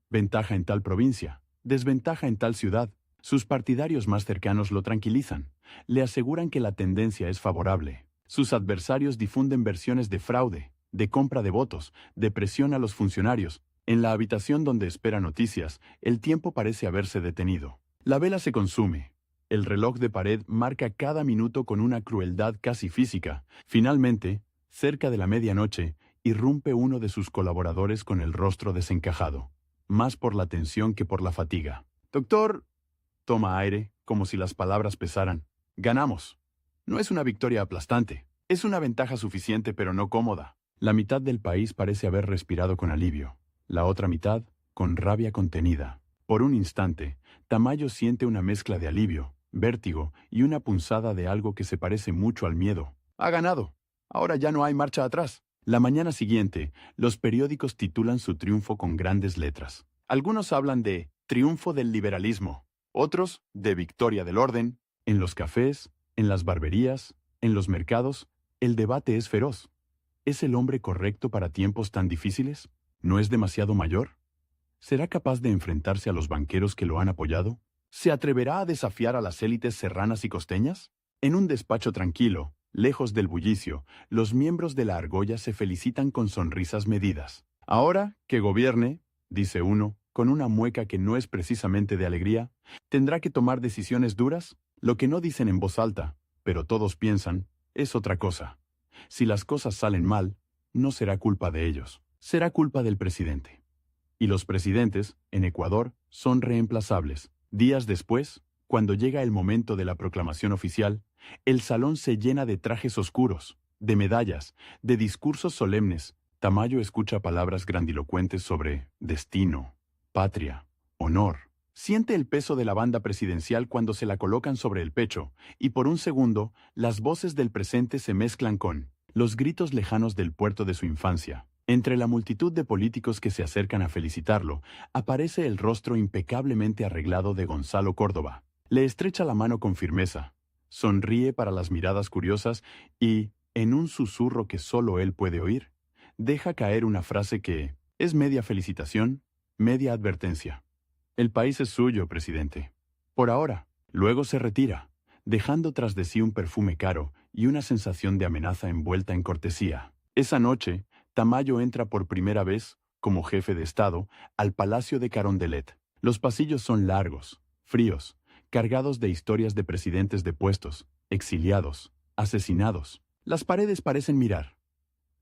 Ventaja en tal provincia, desventaja en tal ciudad. Sus partidarios más cercanos lo tranquilizan. Le aseguran que la tendencia es favorable. Sus adversarios difunden versiones de fraude, de compra de votos, de presión a los funcionarios. En la habitación donde espera noticias, el tiempo parece haberse detenido. La vela se consume. El reloj de pared marca cada minuto con una crueldad casi física. Finalmente, cerca de la medianoche, irrumpe uno de sus colaboradores con el rostro desencajado, más por la tensión que por la fatiga. «Doctor», toma aire, como si las palabras pesaran. «Ganamos. No es una victoria aplastante. Es una ventaja suficiente pero no cómoda». La mitad del país parece haber respirado con alivio. La otra mitad, con rabia contenida. Por un instante, Tamayo siente una mezcla de alivio, vértigo y una punzada de algo que se parece mucho al miedo. «Ha ganado. Ahora ya no hay marcha atrás». La mañana siguiente, los periódicos titulan su triunfo con grandes letras. Algunos hablan de triunfo del liberalismo, otros de victoria del orden. En los cafés, en las barberías, en los mercados, el debate es feroz. ¿Es el hombre correcto para tiempos tan difíciles? ¿No es demasiado mayor? ¿Será capaz de enfrentarse a los banqueros que lo han apoyado? ¿Se atreverá a desafiar a las élites serranas y costeñas? En un despacho tranquilo, Lejos del bullicio, los miembros de la argolla se felicitan con sonrisas medidas. Ahora, que gobierne, dice uno, con una mueca que no es precisamente de alegría, ¿tendrá que tomar decisiones duras? Lo que no dicen en voz alta, pero todos piensan, es otra cosa. Si las cosas salen mal, no será culpa de ellos, será culpa del presidente. Y los presidentes, en Ecuador, son reemplazables. Días después, cuando llega el momento de la proclamación oficial, el salón se llena de trajes oscuros, de medallas, de discursos solemnes. Tamayo escucha palabras grandilocuentes sobre destino, patria, honor. Siente el peso de la banda presidencial cuando se la colocan sobre el pecho, y por un segundo, las voces del presente se mezclan con los gritos lejanos del puerto de su infancia. Entre la multitud de políticos que se acercan a felicitarlo, aparece el rostro impecablemente arreglado de Gonzalo Córdoba. Le estrecha la mano con firmeza, sonríe para las miradas curiosas y, en un susurro que solo él puede oír, deja caer una frase que es media felicitación, media advertencia. El país es suyo, presidente. Por ahora. Luego se retira, dejando tras de sí un perfume caro y una sensación de amenaza envuelta en cortesía. Esa noche, Tamayo entra por primera vez, como jefe de Estado, al Palacio de Carondelet. Los pasillos son largos, fríos, cargados de historias de presidentes depuestos, exiliados, asesinados. Las paredes parecen mirar.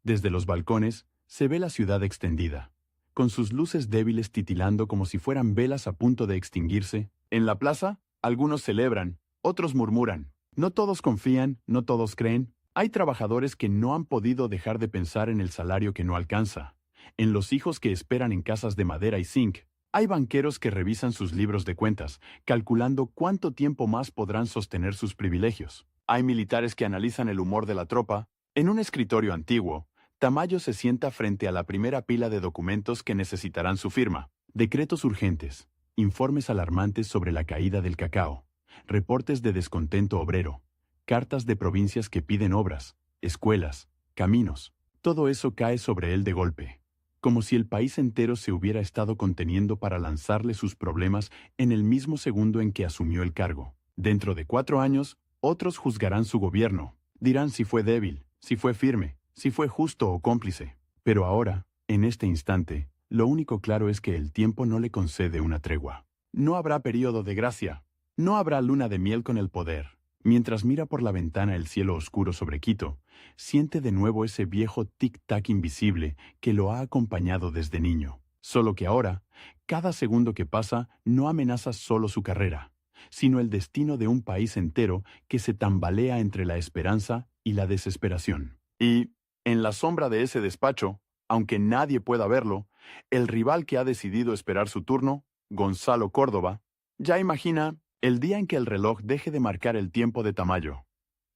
Desde los balcones se ve la ciudad extendida, con sus luces débiles titilando como si fueran velas a punto de extinguirse. En la plaza, algunos celebran, otros murmuran. No todos confían, no todos creen. Hay trabajadores que no han podido dejar de pensar en el salario que no alcanza, en los hijos que esperan en casas de madera y zinc. Hay banqueros que revisan sus libros de cuentas, calculando cuánto tiempo más podrán sostener sus privilegios. Hay militares que analizan el humor de la tropa. En un escritorio antiguo, Tamayo se sienta frente a la primera pila de documentos que necesitarán su firma. Decretos urgentes, informes alarmantes sobre la caída del cacao, reportes de descontento obrero, cartas de provincias que piden obras, escuelas, caminos. Todo eso cae sobre él de golpe, como si el país entero se hubiera estado conteniendo para lanzarle sus problemas en el mismo segundo en que asumió el cargo. Dentro de 4 años, otros juzgarán su gobierno. Dirán si fue débil, si fue firme, si fue justo o cómplice. Pero ahora, en este instante, lo único claro es que el tiempo no le concede una tregua. No habrá período de gracia. No habrá luna de miel con el poder. Mientras mira por la ventana el cielo oscuro sobre Quito, siente de nuevo ese viejo tic-tac invisible que lo ha acompañado desde niño. Solo que ahora, cada segundo que pasa no amenaza solo su carrera, sino el destino de un país entero que se tambalea entre la esperanza y la desesperación. Y, en la sombra de ese despacho, aunque nadie pueda verlo, el rival que ha decidido esperar su turno, Gonzalo Córdoba, ya imagina el día en que el reloj deje de marcar el tiempo de Tamayo,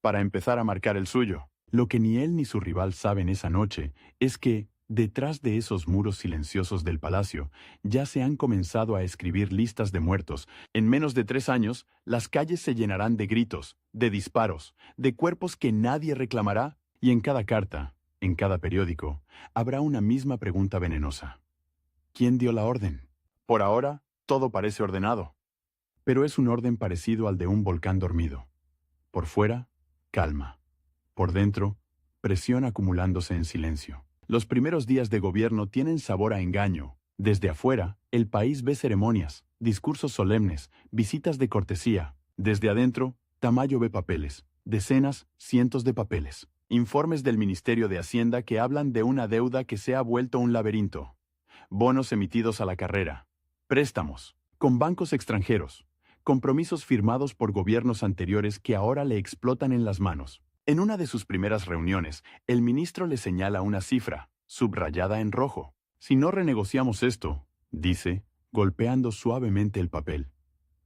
para empezar a marcar el suyo. Lo que ni él ni su rival saben esa noche es que, detrás de esos muros silenciosos del palacio, ya se han comenzado a escribir listas de muertos. En menos de 3 años, las calles se llenarán de gritos, de disparos, de cuerpos que nadie reclamará, y en cada carta, en cada periódico, habrá una misma pregunta venenosa. ¿Quién dio la orden? Por ahora, todo parece ordenado. Pero es un orden parecido al de un volcán dormido. Por fuera, calma. Por dentro, presión acumulándose en silencio. Los primeros días de gobierno tienen sabor a engaño. Desde afuera, el país ve ceremonias, discursos solemnes, visitas de cortesía. Desde adentro, Tamayo ve papeles, decenas, cientos de papeles. Informes del Ministerio de Hacienda que hablan de una deuda que se ha vuelto un laberinto. Bonos emitidos a la carrera. Préstamos, con bancos extranjeros. Compromisos firmados por gobiernos anteriores que ahora le explotan en las manos. En una de sus primeras reuniones, el ministro le señala una cifra, subrayada en rojo. Si no renegociamos esto, dice, golpeando suavemente el papel.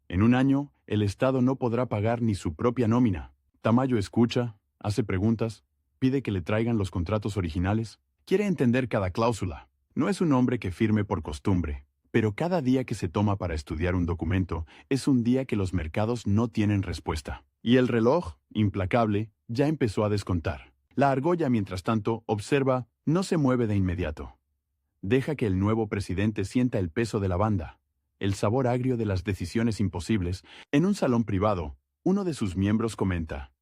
En un año, el Estado no podrá pagar ni su propia nómina. Tamayo escucha, hace preguntas, pide que le traigan los contratos originales. Quiere entender cada cláusula. No es un hombre que firme por costumbre. Pero cada día que se toma para estudiar un documento es un día que los mercados no tienen respuesta. Y el reloj, implacable, ya empezó a descontar. La argolla, mientras tanto, observa, no se mueve de inmediato. Deja que el nuevo presidente sienta el peso de la banda, el sabor agrio de las decisiones imposibles. En un salón privado, uno de sus miembros comenta: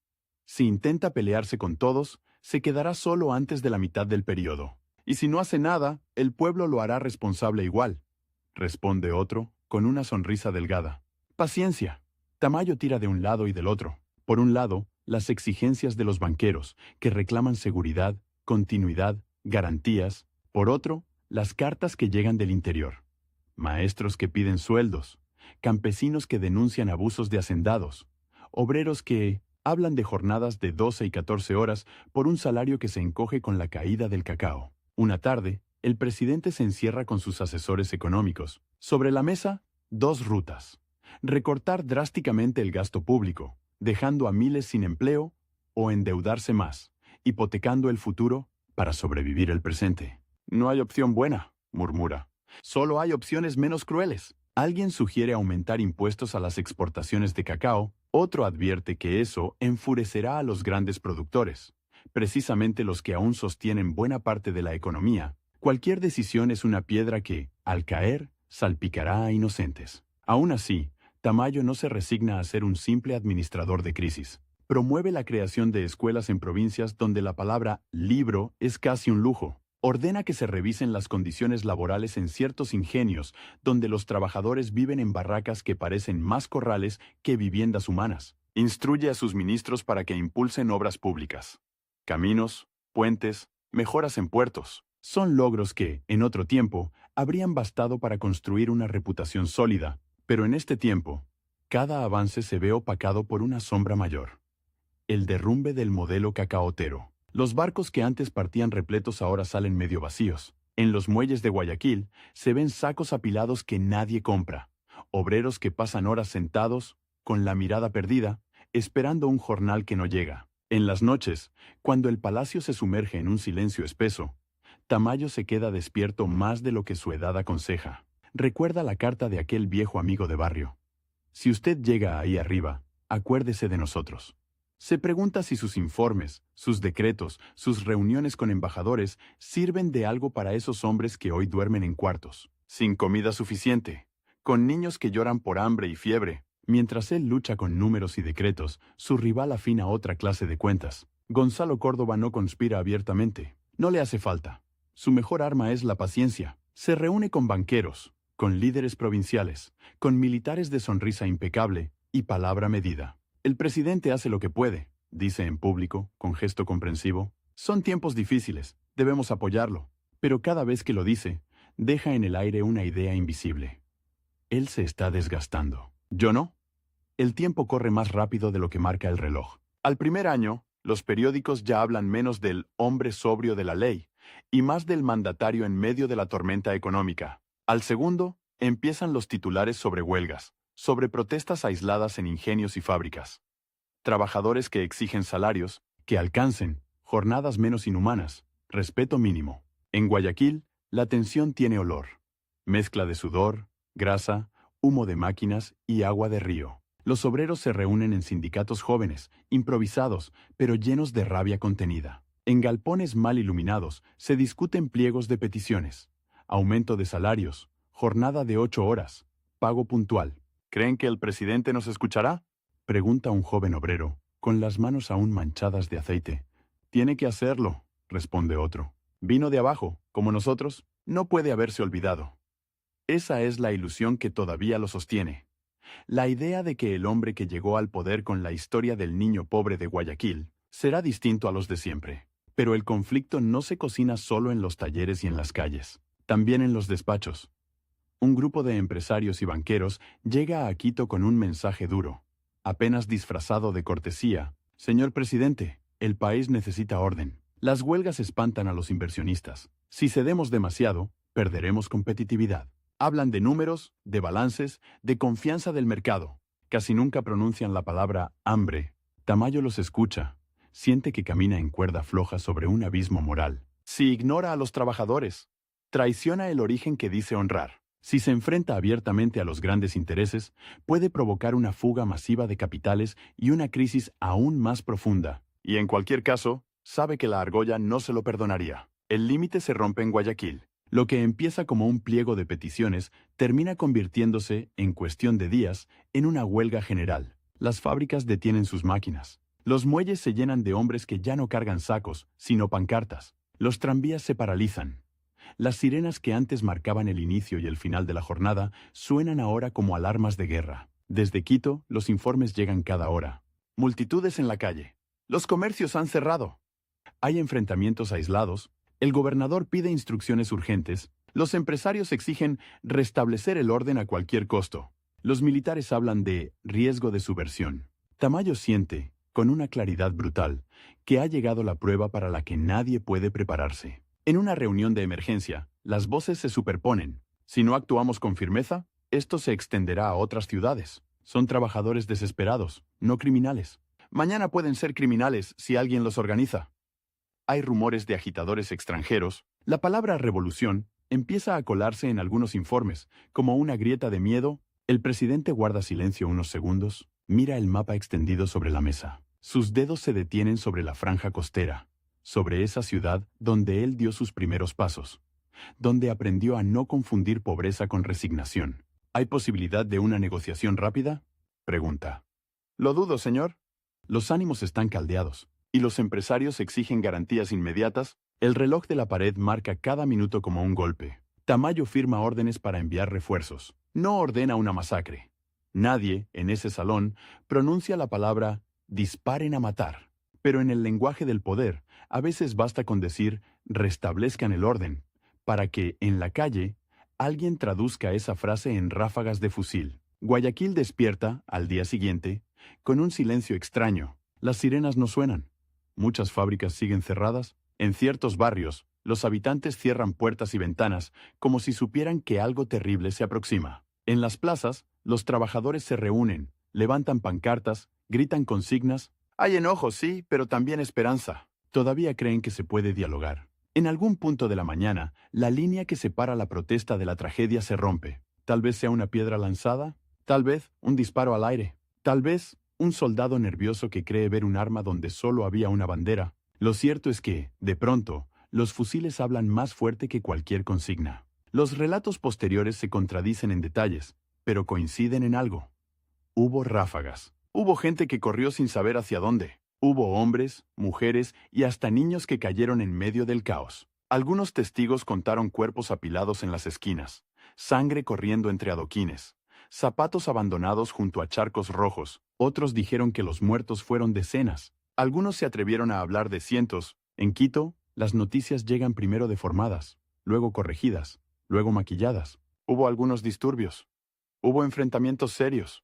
Si intenta pelearse con todos, se quedará solo antes de la mitad del periodo. Y si no hace nada, el pueblo lo hará responsable igual, responde otro, con una sonrisa delgada. Paciencia. Tamayo tira de un lado y del otro. Por un lado, las exigencias de los banqueros, que reclaman seguridad, continuidad, garantías. Por otro, las cartas que llegan del interior. Maestros que piden sueldos, campesinos que denuncian abusos de hacendados, obreros que hablan de jornadas de 12 y 14 horas por un salario que se encoge con la caída del cacao. Una tarde, el presidente se encierra con sus asesores económicos. Sobre la mesa, dos rutas. Recortar drásticamente el gasto público, dejando a miles sin empleo, o endeudarse más, hipotecando el futuro para sobrevivir el presente. No hay opción buena, murmura. Solo hay opciones menos crueles. Alguien sugiere aumentar impuestos a las exportaciones de cacao, otro advierte que eso enfurecerá a los grandes productores, precisamente los que aún sostienen buena parte de la economía. Cualquier decisión es una piedra que, al caer, salpicará a inocentes. Aún así, Tamayo no se resigna a ser un simple administrador de crisis. Promueve la creación de escuelas en provincias donde la palabra libro es casi un lujo. Ordena que se revisen las condiciones laborales en ciertos ingenios, donde los trabajadores viven en barracas que parecen más corrales que viviendas humanas. Instruye a sus ministros para que impulsen obras públicas. Caminos, puentes, mejoras en puertos. Son logros que, en otro tiempo, habrían bastado para construir una reputación sólida, pero en este tiempo, cada avance se ve opacado por una sombra mayor. El derrumbe del modelo cacaotero. Los barcos que antes partían repletos ahora salen medio vacíos. En los muelles de Guayaquil se ven sacos apilados que nadie compra, obreros que pasan horas sentados, con la mirada perdida, esperando un jornal que no llega. En las noches, cuando el palacio se sumerge en un silencio espeso, Tamayo se queda despierto más de lo que su edad aconseja. Recuerda la carta de aquel viejo amigo de barrio. Si usted llega ahí arriba, acuérdese de nosotros. Se pregunta si sus informes, sus decretos, sus reuniones con embajadores sirven de algo para esos hombres que hoy duermen en cuartos, sin comida suficiente, con niños que lloran por hambre y fiebre. Mientras él lucha con números y decretos, su rival afina otra clase de cuentas. Gonzalo Córdoba no conspira abiertamente. No le hace falta. Su mejor arma es la paciencia. Se reúne con banqueros, con líderes provinciales, con militares de sonrisa impecable y palabra medida. El presidente hace lo que puede, dice en público, con gesto comprensivo. Son tiempos difíciles, debemos apoyarlo. Pero cada vez que lo dice, deja en el aire una idea invisible. Él se está desgastando. ¿Yo no? El tiempo corre más rápido de lo que marca el reloj. Al primer año, los periódicos ya hablan menos del hombre sobrio de la ley y más del mandatario en medio de la tormenta económica. Al segundo, empiezan los titulares sobre huelgas, sobre protestas aisladas en ingenios y fábricas. Trabajadores que exigen salarios, que alcancen, jornadas menos inhumanas, respeto mínimo. En Guayaquil, la tensión tiene olor. Mezcla de sudor, grasa, humo de máquinas y agua de río. Los obreros se reúnen en sindicatos jóvenes, improvisados, pero llenos de rabia contenida. En galpones mal iluminados se discuten pliegos de peticiones. Aumento de salarios, jornada de 8 horas, pago puntual. ¿Creen que el presidente nos escuchará?, pregunta un joven obrero, con las manos aún manchadas de aceite. Tiene que hacerlo, responde otro. Vino de abajo, como nosotros, no puede haberse olvidado. Esa es la ilusión que todavía lo sostiene. La idea de que el hombre que llegó al poder con la historia del niño pobre de Guayaquil será distinto a los de siempre. Pero el conflicto no se cocina solo en los talleres y en las calles, también en los despachos. Un grupo de empresarios y banqueros llega a Quito con un mensaje duro, apenas disfrazado de cortesía. Señor presidente, el país necesita orden. Las huelgas espantan a los inversionistas. Si cedemos demasiado, perderemos competitividad. Hablan de números, de balances, de confianza del mercado. Casi nunca pronuncian la palabra hambre. Tamayo los escucha. Siente que camina en cuerda floja sobre un abismo moral. Si ignora a los trabajadores, traiciona el origen que dice honrar. Si se enfrenta abiertamente a los grandes intereses, puede provocar una fuga masiva de capitales y una crisis aún más profunda. Y en cualquier caso, sabe que la argolla no se lo perdonaría. El límite se rompe en Guayaquil. Lo que empieza como un pliego de peticiones termina convirtiéndose, en cuestión de días, en una huelga general. Las fábricas detienen sus máquinas. Los muelles se llenan de hombres que ya no cargan sacos, sino pancartas. Los tranvías se paralizan. Las sirenas que antes marcaban el inicio y el final de la jornada suenan ahora como alarmas de guerra. Desde Quito, los informes llegan cada hora. Multitudes en la calle. Los comercios han cerrado. Hay enfrentamientos aislados. El gobernador pide instrucciones urgentes. Los empresarios exigen restablecer el orden a cualquier costo. Los militares hablan de riesgo de subversión. Tamayo siente, con una claridad brutal, que ha llegado la prueba para la que nadie puede prepararse. En una reunión de emergencia, las voces se superponen. Si no actuamos con firmeza, esto se extenderá a otras ciudades. Son trabajadores desesperados, no criminales. Mañana pueden ser criminales si alguien los organiza. Hay rumores de agitadores extranjeros. La palabra revolución empieza a colarse en algunos informes, como una grieta de miedo. El presidente guarda silencio unos segundos, mira el mapa extendido sobre la mesa. Sus dedos se detienen sobre la franja costera, sobre esa ciudad donde él dio sus primeros pasos, donde aprendió a no confundir pobreza con resignación. ¿Hay posibilidad de una negociación rápida?, pregunta. Lo dudo, señor. Los ánimos están caldeados, y los empresarios exigen garantías inmediatas. El reloj de la pared marca cada minuto como un golpe. Tamayo firma órdenes para enviar refuerzos. No ordena una masacre. Nadie, en ese salón, pronuncia la palabra disparen a matar. Pero en el lenguaje del poder, a veces basta con decir restablezcan el orden, para que, en la calle, alguien traduzca esa frase en ráfagas de fusil. Guayaquil despierta, al día siguiente, con un silencio extraño. Las sirenas no suenan. Muchas fábricas siguen cerradas. En ciertos barrios, los habitantes cierran puertas y ventanas como si supieran que algo terrible se aproxima. En las plazas, los trabajadores se reúnen, levantan pancartas, gritan consignas. Hay enojo, sí, pero también esperanza. Todavía creen que se puede dialogar. En algún punto de la mañana, la línea que separa la protesta de la tragedia se rompe. Tal vez sea una piedra lanzada, tal vez un disparo al aire, tal vez un soldado nervioso que cree ver un arma donde solo había una bandera. Lo cierto es que, de pronto, los fusiles hablan más fuerte que cualquier consigna. Los relatos posteriores se contradicen en detalles, pero coinciden en algo. Hubo ráfagas. Hubo gente que corrió sin saber hacia dónde. Hubo hombres, mujeres y hasta niños que cayeron en medio del caos. Algunos testigos contaron cuerpos apilados en las esquinas, sangre corriendo entre adoquines, zapatos abandonados junto a charcos rojos. Otros dijeron que los muertos fueron decenas. Algunos se atrevieron a hablar de cientos. En Quito, las noticias llegan primero deformadas, luego corregidas, luego maquilladas. Hubo algunos disturbios. Hubo enfrentamientos serios.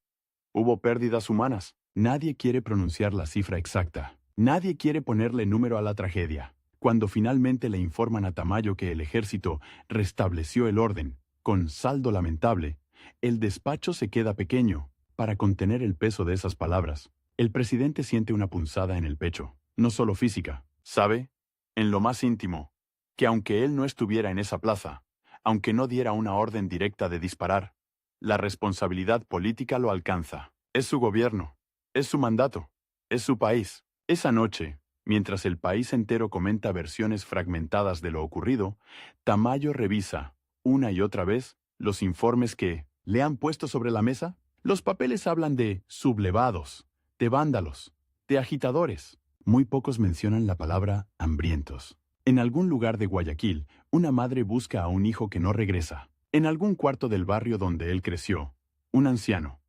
Hubo pérdidas humanas. Nadie quiere pronunciar la cifra exacta. Nadie quiere ponerle número a la tragedia. Cuando finalmente le informan a Tamayo que el ejército restableció el orden, con saldo lamentable, el despacho se queda pequeño para contener el peso de esas palabras. El presidente siente una punzada en el pecho, no solo física. Sabe, en lo más íntimo, que aunque él no estuviera en esa plaza, aunque no diera una orden directa de disparar, la responsabilidad política lo alcanza. Es su gobierno, es su mandato, es su país. Esa noche, mientras el país entero comenta versiones fragmentadas de lo ocurrido, Tamayo revisa, una y otra vez, los informes que le han puesto sobre la mesa. Los papeles hablan de sublevados, de vándalos, de agitadores. Muy pocos mencionan la palabra hambrientos. En algún lugar de Guayaquil, una madre busca a un hijo que no regresa. En algún cuarto del barrio donde él creció, un anciano,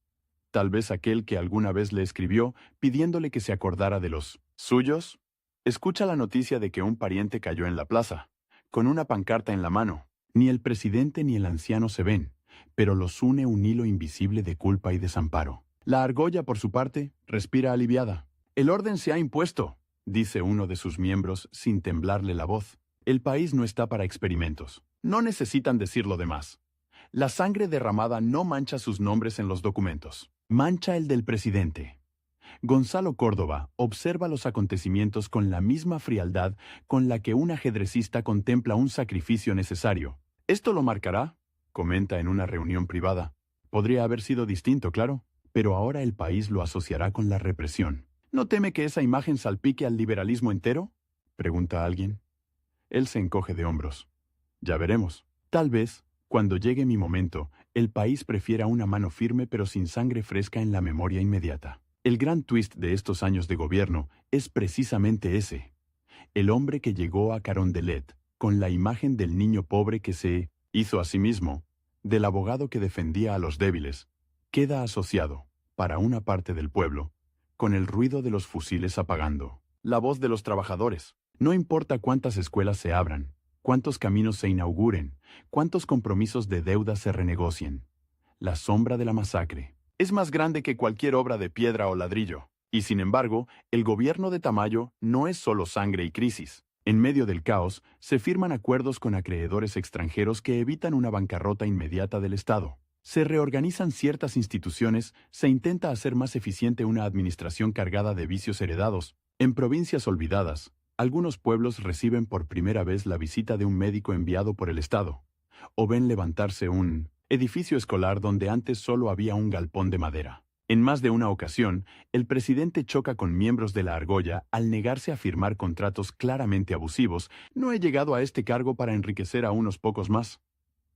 tal vez aquel que alguna vez le escribió pidiéndole que se acordara de los suyos, escucha la noticia de que un pariente cayó en la plaza, con una pancarta en la mano. Ni el presidente ni el anciano se ven, pero los une un hilo invisible de culpa y desamparo. La argolla, por su parte, respira aliviada. El orden se ha impuesto, dice uno de sus miembros sin temblarle la voz. El país no está para experimentos. No necesitan decir lo demás. La sangre derramada no mancha sus nombres en los documentos. Mancha el del presidente. Gonzalo Córdoba observa los acontecimientos con la misma frialdad con la que un ajedrecista contempla un sacrificio necesario. «Esto lo marcará», comenta en una reunión privada. Podría haber sido distinto, claro, pero ahora el país lo asociará con la represión. ¿No teme que esa imagen salpique al liberalismo entero?, pregunta alguien. Él se encoge de hombros. Ya veremos. Tal vez, cuando llegue mi momento, el país prefiera una mano firme pero sin sangre fresca en la memoria inmediata. El gran twist de estos años de gobierno es precisamente ese. El hombre que llegó a Carondelet con la imagen del niño pobre que se hizo a sí mismo, del abogado que defendía a los débiles, queda asociado, para una parte del pueblo, con el ruido de los fusiles apagando la voz de los trabajadores. No importa cuántas escuelas se abran, cuántos caminos se inauguren, cuántos compromisos de deuda se renegocien. La sombra de la masacre es más grande que cualquier obra de piedra o ladrillo. Y sin embargo, el gobierno de Tamayo no es solo sangre y crisis. En medio del caos, se firman acuerdos con acreedores extranjeros que evitan una bancarrota inmediata del Estado. Se reorganizan ciertas instituciones, se intenta hacer más eficiente una administración cargada de vicios heredados. En provincias olvidadas, algunos pueblos reciben por primera vez la visita de un médico enviado por el Estado, o ven levantarse un edificio escolar donde antes solo había un galpón de madera. En más de una ocasión, el presidente choca con miembros de la argolla al negarse a firmar contratos claramente abusivos. No he llegado a este cargo para enriquecer a unos pocos más,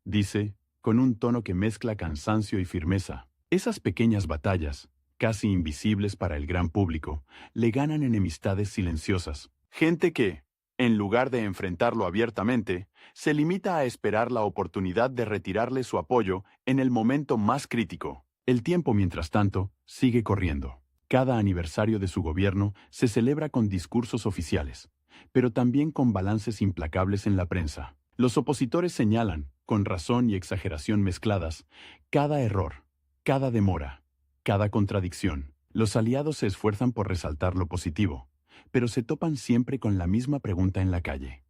dice, con un tono que mezcla cansancio y firmeza. Esas pequeñas batallas, casi invisibles para el gran público, le ganan enemistades silenciosas. Gente que, en lugar de enfrentarlo abiertamente, se limita a esperar la oportunidad de retirarle su apoyo en el momento más crítico. El tiempo, mientras tanto, sigue corriendo. Cada aniversario de su gobierno se celebra con discursos oficiales, pero también con balances implacables en la prensa. Los opositores señalan, con razón y exageración mezcladas, cada error, cada demora, cada contradicción. Los aliados se esfuerzan por resaltar lo positivo, pero se topan siempre con la misma pregunta en la calle.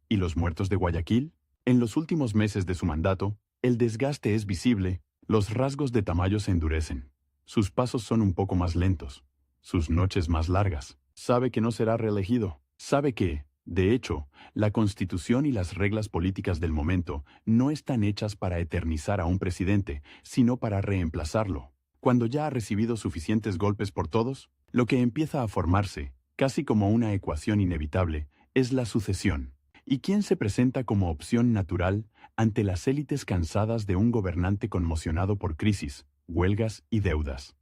¿Y los muertos de Guayaquil? En los últimos meses de su mandato, el desgaste es visible, los rasgos de Tamayo se endurecen. Sus pasos son un poco más lentos, sus noches más largas. Sabe que no será reelegido. Sabe que, de hecho, la Constitución y las reglas políticas del momento no están hechas para eternizar a un presidente, sino para reemplazarlo. Cuando ya ha recibido suficientes golpes por todos, lo que empieza a formarse, casi como una ecuación inevitable, es la sucesión. ¿Y quién se presenta como opción natural ante las élites cansadas de un gobernante conmocionado por crisis, huelgas y deudas?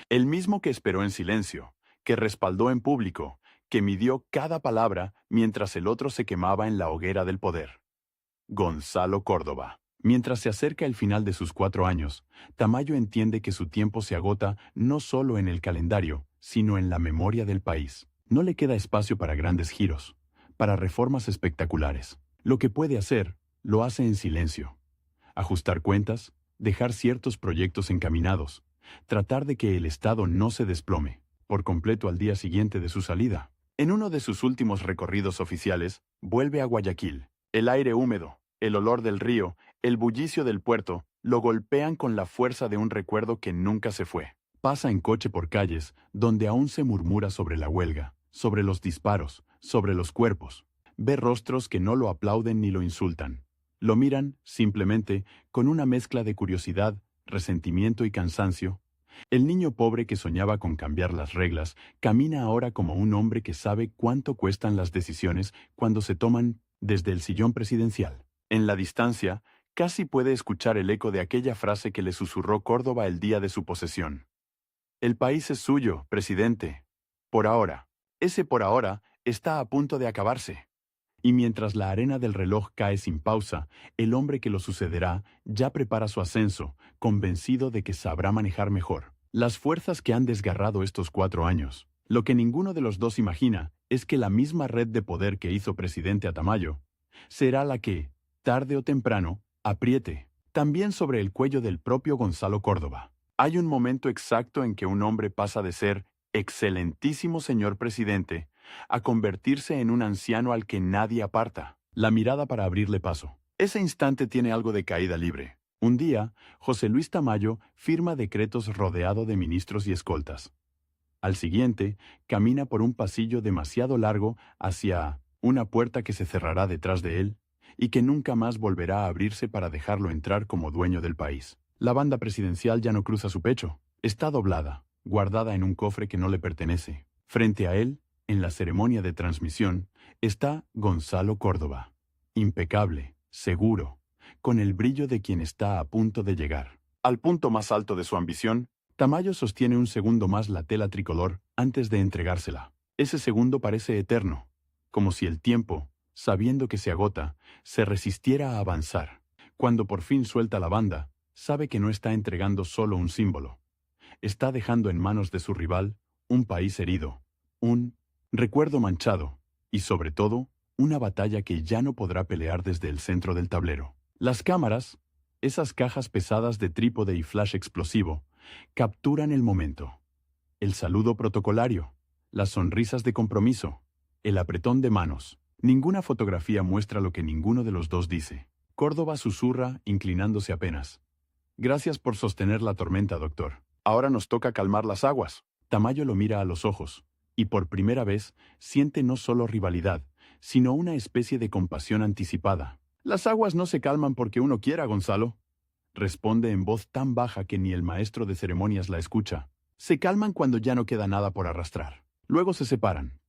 El mismo que esperó en silencio, que respaldó en público, que midió cada palabra mientras el otro se quemaba en la hoguera del poder. Gonzalo Córdoba. Mientras se acerca el final de sus 4 años, Tamayo entiende que su tiempo se agota no solo en el calendario, sino en la memoria del país. No le queda espacio para grandes giros, para reformas espectaculares. Lo que puede hacer, lo hace en silencio. Ajustar cuentas, dejar ciertos proyectos encaminados, tratar de que el Estado no se desplome por completo al día siguiente de su salida. En uno de sus últimos recorridos oficiales, vuelve a Guayaquil. El aire húmedo, el olor del río, el bullicio del puerto, lo golpean con la fuerza de un recuerdo que nunca se fue. Pasa en coche por calles donde aún se murmura sobre la huelga, sobre los disparos, sobre los cuerpos. Ve rostros que no lo aplauden ni lo insultan. Lo miran, simplemente, con una mezcla de curiosidad, resentimiento y cansancio. El niño pobre que soñaba con cambiar las reglas camina ahora como un hombre que sabe cuánto cuestan las decisiones cuando se toman desde el sillón presidencial. En la distancia, casi puede escuchar el eco de aquella frase que le susurró Córdoba el día de su posesión. El país es suyo, presidente. Por ahora. Ese por ahora está a punto de acabarse. Y mientras la arena del reloj cae sin pausa, el hombre que lo sucederá ya prepara su ascenso, convencido de que sabrá manejar mejor las fuerzas que han desgarrado estos 4 años. Lo que ninguno de los dos imagina es que la misma red de poder que hizo presidente a Tamayo será la que, tarde o temprano, apriete también sobre el cuello del propio Gonzalo Córdoba. Hay un momento exacto en que un hombre pasa de ser excelentísimo señor presidente a convertirse en un anciano al que nadie aparta la mirada para abrirle paso. Ese instante tiene algo de caída libre. Un día, José Luis Tamayo firma decretos rodeado de ministros y escoltas. Al siguiente, camina por un pasillo demasiado largo hacia una puerta que se cerrará detrás de él y que nunca más volverá a abrirse para dejarlo entrar como dueño del país. La banda presidencial ya no cruza su pecho. Está doblada, guardada en un cofre que no le pertenece. Frente a él, en la ceremonia de transmisión, está Gonzalo Córdoba. Impecable, seguro, con el brillo de quien está a punto de llegar al punto más alto de su ambición, Tamayo sostiene un segundo más la tela tricolor antes de entregársela. Ese segundo parece eterno, como si el tiempo, sabiendo que se agota, se resistiera a avanzar. Cuando por fin suelta la banda, sabe que no está entregando solo un símbolo. Está dejando en manos de su rival un país herido, un recuerdo manchado y, sobre todo, una batalla que ya no podrá pelear desde el centro del tablero. Las cámaras, esas cajas pesadas de trípode y flash explosivo, capturan el momento. El saludo protocolario, las sonrisas de compromiso, el apretón de manos. Ninguna fotografía muestra lo que ninguno de los dos dice. Córdoba susurra, inclinándose apenas. Gracias por sostener la tormenta, doctor. Ahora nos toca calmar las aguas. Tamayo lo mira a los ojos, y por primera vez siente no solo rivalidad, sino una especie de compasión anticipada. Las aguas no se calman porque uno quiera, Gonzalo. Responde en voz tan baja que ni el maestro de ceremonias la escucha. Se calman cuando ya no queda nada por arrastrar. Luego se separan.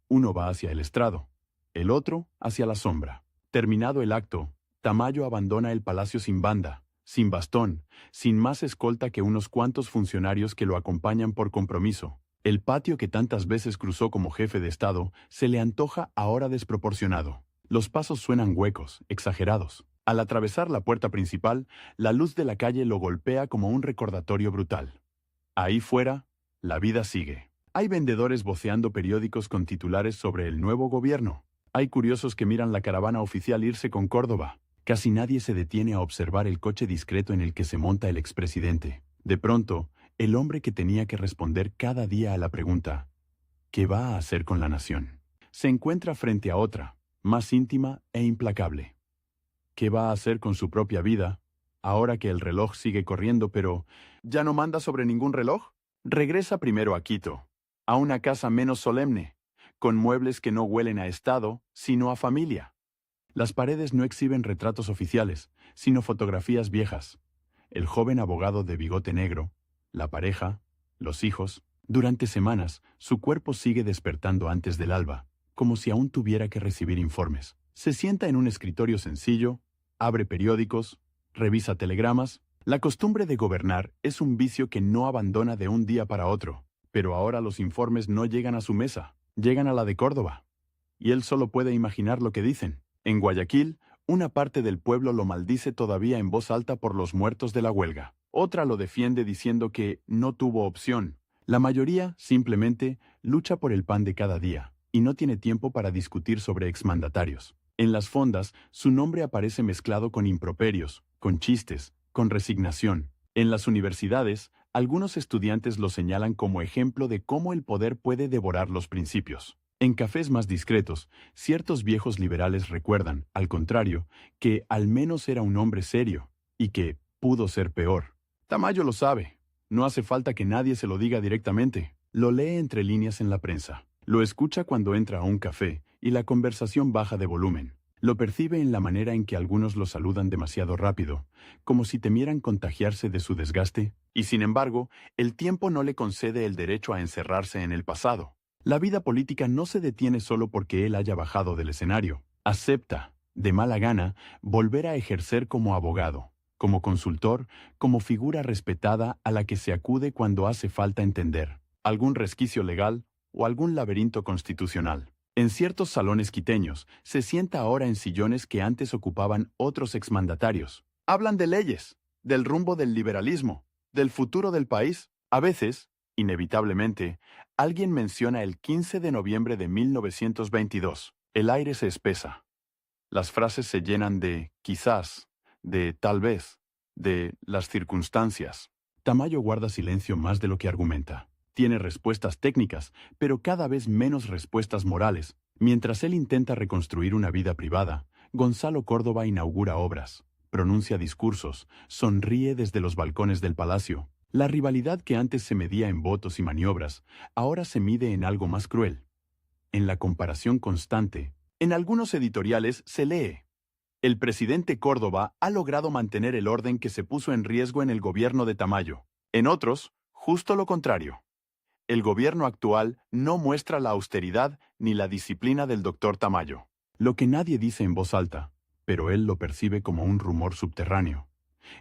Uno va hacia el estrado, el otro hacia la sombra. Terminado el acto, Tamayo abandona el palacio sin banda, sin bastón, sin más escolta que unos cuantos funcionarios que lo acompañan por compromiso. El patio que tantas veces cruzó como jefe de Estado se le antoja ahora desproporcionado. Los pasos suenan huecos, exagerados. Al atravesar la puerta principal, la luz de la calle lo golpea como un recordatorio brutal. Ahí fuera, la vida sigue. Hay vendedores voceando periódicos con titulares sobre el nuevo gobierno. Hay curiosos que miran la caravana oficial irse con Córdoba. Casi nadie se detiene a observar el coche discreto en el que se monta el expresidente. De pronto, el hombre que tenía que responder cada día a la pregunta, ¿qué va a hacer con la nación?, se encuentra frente a otra, más íntima e implacable. ¿Qué va a hacer con su propia vida, ahora que el reloj sigue corriendo, pero ¿ya no manda sobre ningún reloj? Regresa primero a Quito, a una casa menos solemne, con muebles que no huelen a Estado, sino a familia. Las paredes no exhiben retratos oficiales, sino fotografías viejas. El joven abogado de bigote negro, la pareja, los hijos. Durante semanas, su cuerpo sigue despertando antes del alba, como si aún tuviera que recibir informes. Se sienta en un escritorio sencillo, abre periódicos, revisa telegramas. La costumbre de gobernar es un vicio que no abandona de un día para otro, pero ahora los informes no llegan a su mesa, llegan a la de Córdoba. Y él solo puede imaginar lo que dicen. En Guayaquil, una parte del pueblo lo maldice todavía en voz alta por los muertos de la huelga. Otra lo defiende diciendo que no tuvo opción. La mayoría, simplemente, lucha por el pan de cada día, y no tiene tiempo para discutir sobre exmandatarios. En las fondas, su nombre aparece mezclado con improperios, con chistes, con resignación. En las universidades, algunos estudiantes lo señalan como ejemplo de cómo el poder puede devorar los principios. En cafés más discretos, ciertos viejos liberales recuerdan, al contrario, que al menos era un hombre serio, y que pudo ser peor. Tamayo lo sabe. No hace falta que nadie se lo diga directamente. Lo lee entre líneas en la prensa. Lo escucha cuando entra a un café y la conversación baja de volumen. Lo percibe en la manera en que algunos lo saludan demasiado rápido, como si temieran contagiarse de su desgaste. Y sin embargo, el tiempo no le concede el derecho a encerrarse en el pasado. La vida política no se detiene solo porque él haya bajado del escenario. Acepta, de mala gana, volver a ejercer como abogado, como consultor, como figura respetada a la que se acude cuando hace falta entender algún resquicio legal o algún laberinto constitucional. En ciertos salones quiteños, se sienta ahora en sillones que antes ocupaban otros exmandatarios. Hablan de leyes, del rumbo del liberalismo, del futuro del país. A veces, inevitablemente, alguien menciona el 15 de noviembre de 1922. El aire se espesa. Las frases se llenan de quizás, de tal vez, de las circunstancias. Tamayo guarda silencio más de lo que argumenta. Tiene respuestas técnicas, pero cada vez menos respuestas morales. Mientras él intenta reconstruir una vida privada, Gonzalo Córdoba inaugura obras, pronuncia discursos, sonríe desde los balcones del palacio. La rivalidad que antes se medía en votos y maniobras, ahora se mide en algo más cruel. En la comparación constante, en algunos editoriales se lee: el presidente Córdoba ha logrado mantener el orden que se puso en riesgo en el gobierno de Tamayo. En otros, justo lo contrario. El gobierno actual no muestra la austeridad ni la disciplina del doctor Tamayo. Lo que nadie dice en voz alta, pero él lo percibe como un rumor subterráneo,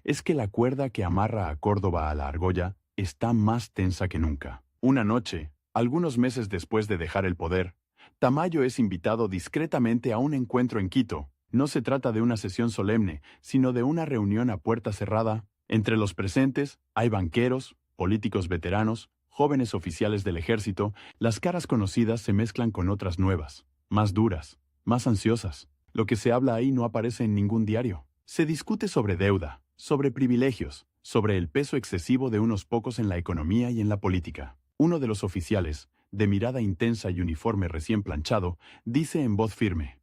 es que la cuerda que amarra a Córdoba a la argolla está más tensa que nunca. Una noche, algunos meses después de dejar el poder, Tamayo es invitado discretamente a un encuentro en Quito. No se trata de una sesión solemne, sino de una reunión a puerta cerrada. Entre los presentes hay banqueros, políticos veteranos, jóvenes oficiales del ejército. Las caras conocidas se mezclan con otras nuevas, más duras, más ansiosas. Lo que se habla ahí no aparece en ningún diario. Se discute sobre deuda, sobre privilegios, sobre el peso excesivo de unos pocos en la economía y en la política. Uno de los oficiales, de mirada intensa y uniforme recién planchado, dice en voz firme: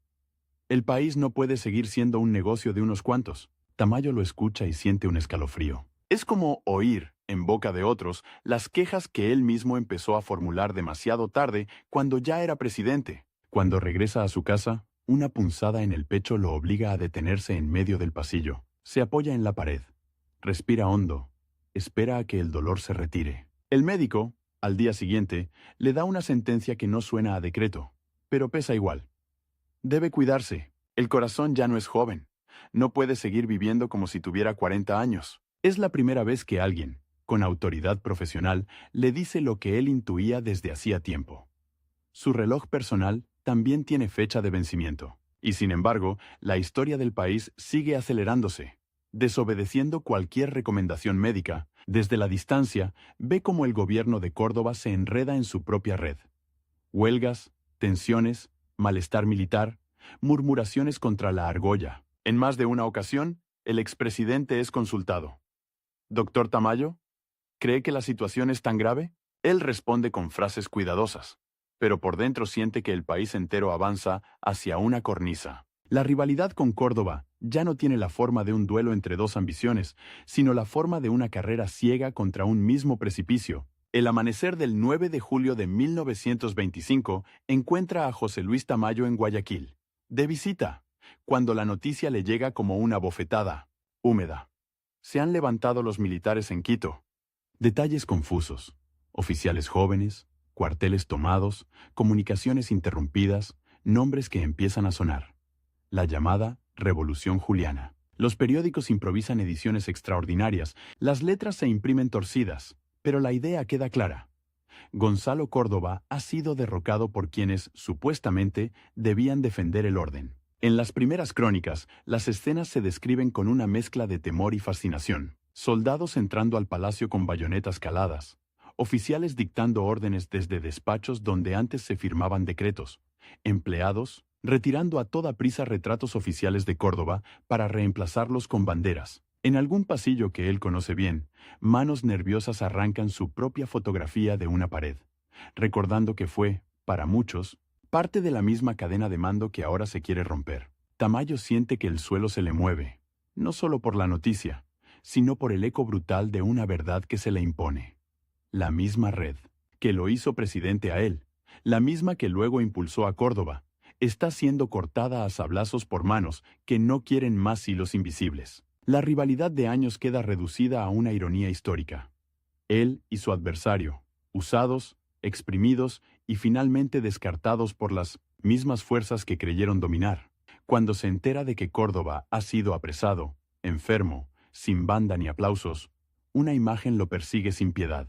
«El país no puede seguir siendo un negocio de unos cuantos». Tamayo lo escucha y siente un escalofrío. Es como oír, en boca de otros, las quejas que él mismo empezó a formular demasiado tarde cuando ya era presidente. Cuando regresa a su casa, una punzada en el pecho lo obliga a detenerse en medio del pasillo. Se apoya en la pared. Respira hondo. Espera a que el dolor se retire. El médico, al día siguiente, le da una sentencia que no suena a decreto, pero pesa igual. Debe cuidarse. El corazón ya no es joven. No puede seguir viviendo como si tuviera 40 años. Es la primera vez que alguien, con autoridad profesional, le dice lo que él intuía desde hacía tiempo. Su reloj personal también tiene fecha de vencimiento. Y sin embargo, la historia del país sigue acelerándose. Desobedeciendo cualquier recomendación médica, desde la distancia, ve cómo el gobierno de Córdoba se enreda en su propia red. Huelgas, tensiones, malestar militar, murmuraciones contra la argolla. En más de una ocasión, el expresidente es consultado. «Doctor Tamayo, ¿cree que la situación es tan grave?». Él responde con frases cuidadosas, pero por dentro siente que el país entero avanza hacia una cornisa. La rivalidad con Córdoba ya no tiene la forma de un duelo entre dos ambiciones, sino la forma de una carrera ciega contra un mismo precipicio. El amanecer del 9 de julio de 1925 encuentra a José Luis Tamayo en Guayaquil, de visita, cuando la noticia le llega como una bofetada, húmeda. Se han levantado los militares en Quito. Detalles confusos, oficiales jóvenes, cuarteles tomados, comunicaciones interrumpidas, nombres que empiezan a sonar. La llamada Revolución Juliana. Los periódicos improvisan ediciones extraordinarias, las letras se imprimen torcidas, pero la idea queda clara. Gonzalo Córdoba ha sido derrocado por quienes, supuestamente, debían defender el orden. En las primeras crónicas, las escenas se describen con una mezcla de temor y fascinación. Soldados entrando al palacio con bayonetas caladas, oficiales dictando órdenes desde despachos donde antes se firmaban decretos, empleados retirando a toda prisa retratos oficiales de Córdoba para reemplazarlos con banderas. En algún pasillo que él conoce bien, manos nerviosas arrancan su propia fotografía de una pared, recordando que fue, para muchos, parte de la misma cadena de mando que ahora se quiere romper. Tamayo siente que el suelo se le mueve, no solo por la noticia, sino por el eco brutal de una verdad que se le impone. La misma red, que lo hizo presidente a él, la misma que luego impulsó a Córdoba, está siendo cortada a sablazos por manos que no quieren más hilos invisibles. La rivalidad de años queda reducida a una ironía histórica. Él y su adversario, usados, exprimidos y finalmente descartados por las mismas fuerzas que creyeron dominar. Cuando se entera de que Córdoba ha sido apresado, enfermo, sin banda ni aplausos, una imagen lo persigue sin piedad.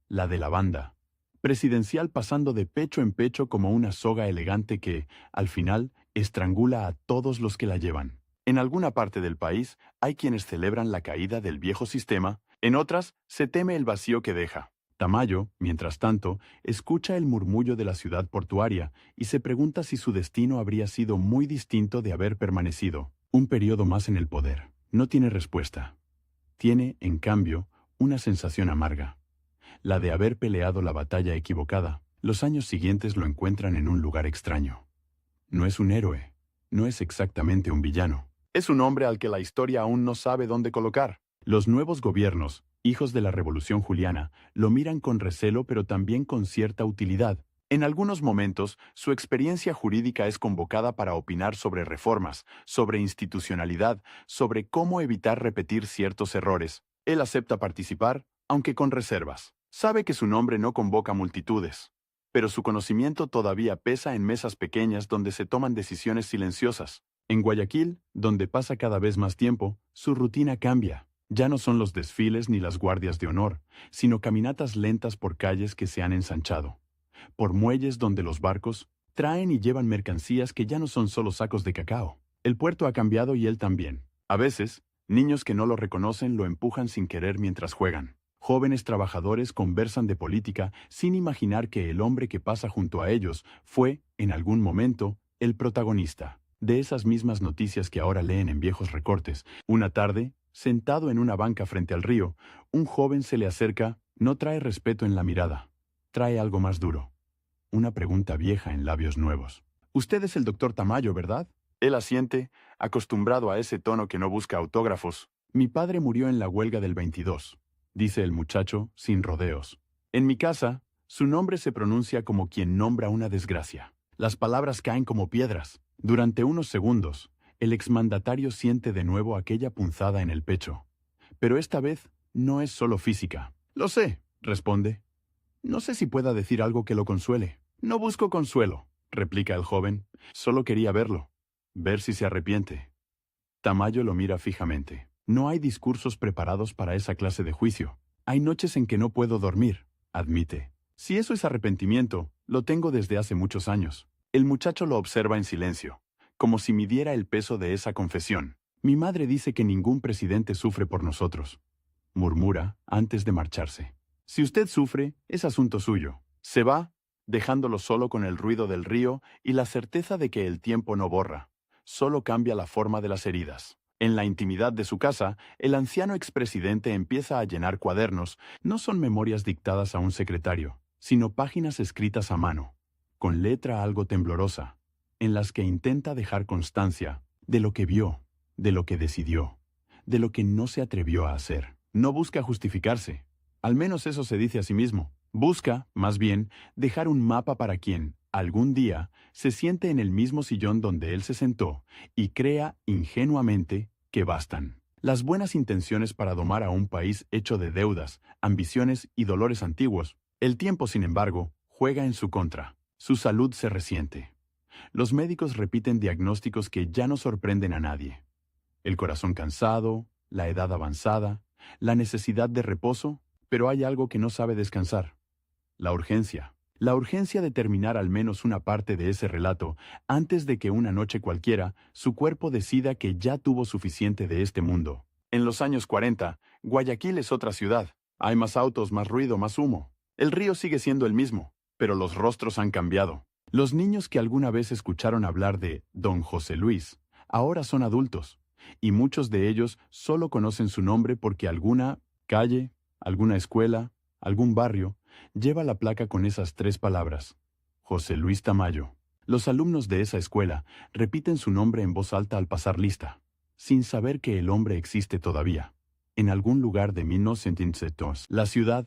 La de la banda presidencial pasando de pecho en pecho como una soga elegante que, al final, estrangula a todos los que la llevan. En alguna parte del país hay quienes celebran la caída del viejo sistema, en otras se teme el vacío que deja. Tamayo, mientras tanto, escucha el murmullo de la ciudad portuaria y se pregunta si su destino habría sido muy distinto de haber permanecido un periodo más en el poder. No tiene respuesta. Tiene, en cambio, una sensación amarga. La de haber peleado la batalla equivocada. Los años siguientes lo encuentran en un lugar extraño. No es un héroe, no es exactamente un villano. Es un hombre al que la historia aún no sabe dónde colocar. Los nuevos gobiernos, hijos de la Revolución Juliana, lo miran con recelo pero también con cierta utilidad. En algunos momentos, su experiencia jurídica es convocada para opinar sobre reformas, sobre institucionalidad, sobre cómo evitar repetir ciertos errores. Él acepta participar, aunque con reservas. Sabe que su nombre no convoca multitudes, pero su conocimiento todavía pesa en mesas pequeñas donde se toman decisiones silenciosas. En Guayaquil, donde pasa cada vez más tiempo, su rutina cambia. Ya no son los desfiles ni las guardias de honor, sino caminatas lentas por calles que se han ensanchado, por muelles donde los barcos traen y llevan mercancías que ya no son solo sacos de cacao. El puerto ha cambiado y él también. A veces, niños que no lo reconocen lo empujan sin querer mientras juegan. Jóvenes trabajadores conversan de política sin imaginar que el hombre que pasa junto a ellos fue, en algún momento, el protagonista de esas mismas noticias que ahora leen en viejos recortes. Una tarde, sentado en una banca frente al río, un joven se le acerca, no trae respeto en la mirada, trae algo más duro. Una pregunta vieja en labios nuevos. Usted es el doctor Tamayo, ¿verdad? Él asiente, acostumbrado a ese tono que no busca autógrafos. Mi padre murió en la huelga del 22, dice el muchacho, sin rodeos. En mi casa, su nombre se pronuncia como quien nombra una desgracia. Las palabras caen como piedras. Durante unos segundos, el exmandatario siente de nuevo aquella punzada en el pecho. Pero esta vez no es solo física. Lo sé, responde. No sé si pueda decir algo que lo consuele. No busco consuelo, replica el joven. Solo quería verlo. Ver si se arrepiente. Tamayo lo mira fijamente. No hay discursos preparados para esa clase de juicio. Hay noches en que no puedo dormir, admite. Si eso es arrepentimiento, lo tengo desde hace muchos años. El muchacho lo observa en silencio, como si midiera el peso de esa confesión. Mi madre dice que ningún presidente sufre por nosotros, murmura antes de marcharse. Si usted sufre, es asunto suyo. Se va, dejándolo solo con el ruido del río y la certeza de que el tiempo no borra, solo cambia la forma de las heridas. En la intimidad de su casa, el anciano expresidente empieza a llenar cuadernos. No son memorias dictadas a un secretario, sino páginas escritas a mano, con letra algo temblorosa, en las que intenta dejar constancia de lo que vio, de lo que decidió, de lo que no se atrevió a hacer. No busca justificarse, al menos eso se dice a sí mismo. Busca, más bien, dejar un mapa para quien, algún día, se siente en el mismo sillón donde él se sentó y crea ingenuamente que bastan. Las buenas intenciones para domar a un país hecho de deudas, ambiciones y dolores antiguos. El tiempo, sin embargo, juega en su contra. Su salud se resiente. Los médicos repiten diagnósticos que ya no sorprenden a nadie. El corazón cansado, la edad avanzada, la necesidad de reposo, pero hay algo que no sabe descansar. La urgencia. La urgencia de terminar al menos una parte de ese relato antes de que una noche cualquiera su cuerpo decida que ya tuvo suficiente de este mundo. En los años 40, Guayaquil es otra ciudad. Hay más autos, más ruido, más humo. El río sigue siendo el mismo, pero los rostros han cambiado. Los niños que alguna vez escucharon hablar de Don José Luis, ahora son adultos, y muchos de ellos solo conocen su nombre porque alguna calle, alguna escuela, algún barrio, lleva la placa con esas 3 palabras: José Luis Tamayo. Los alumnos de esa escuela repiten su nombre en voz alta al pasar lista, sin saber que el hombre existe todavía. En algún lugar de 1902, la ciudad,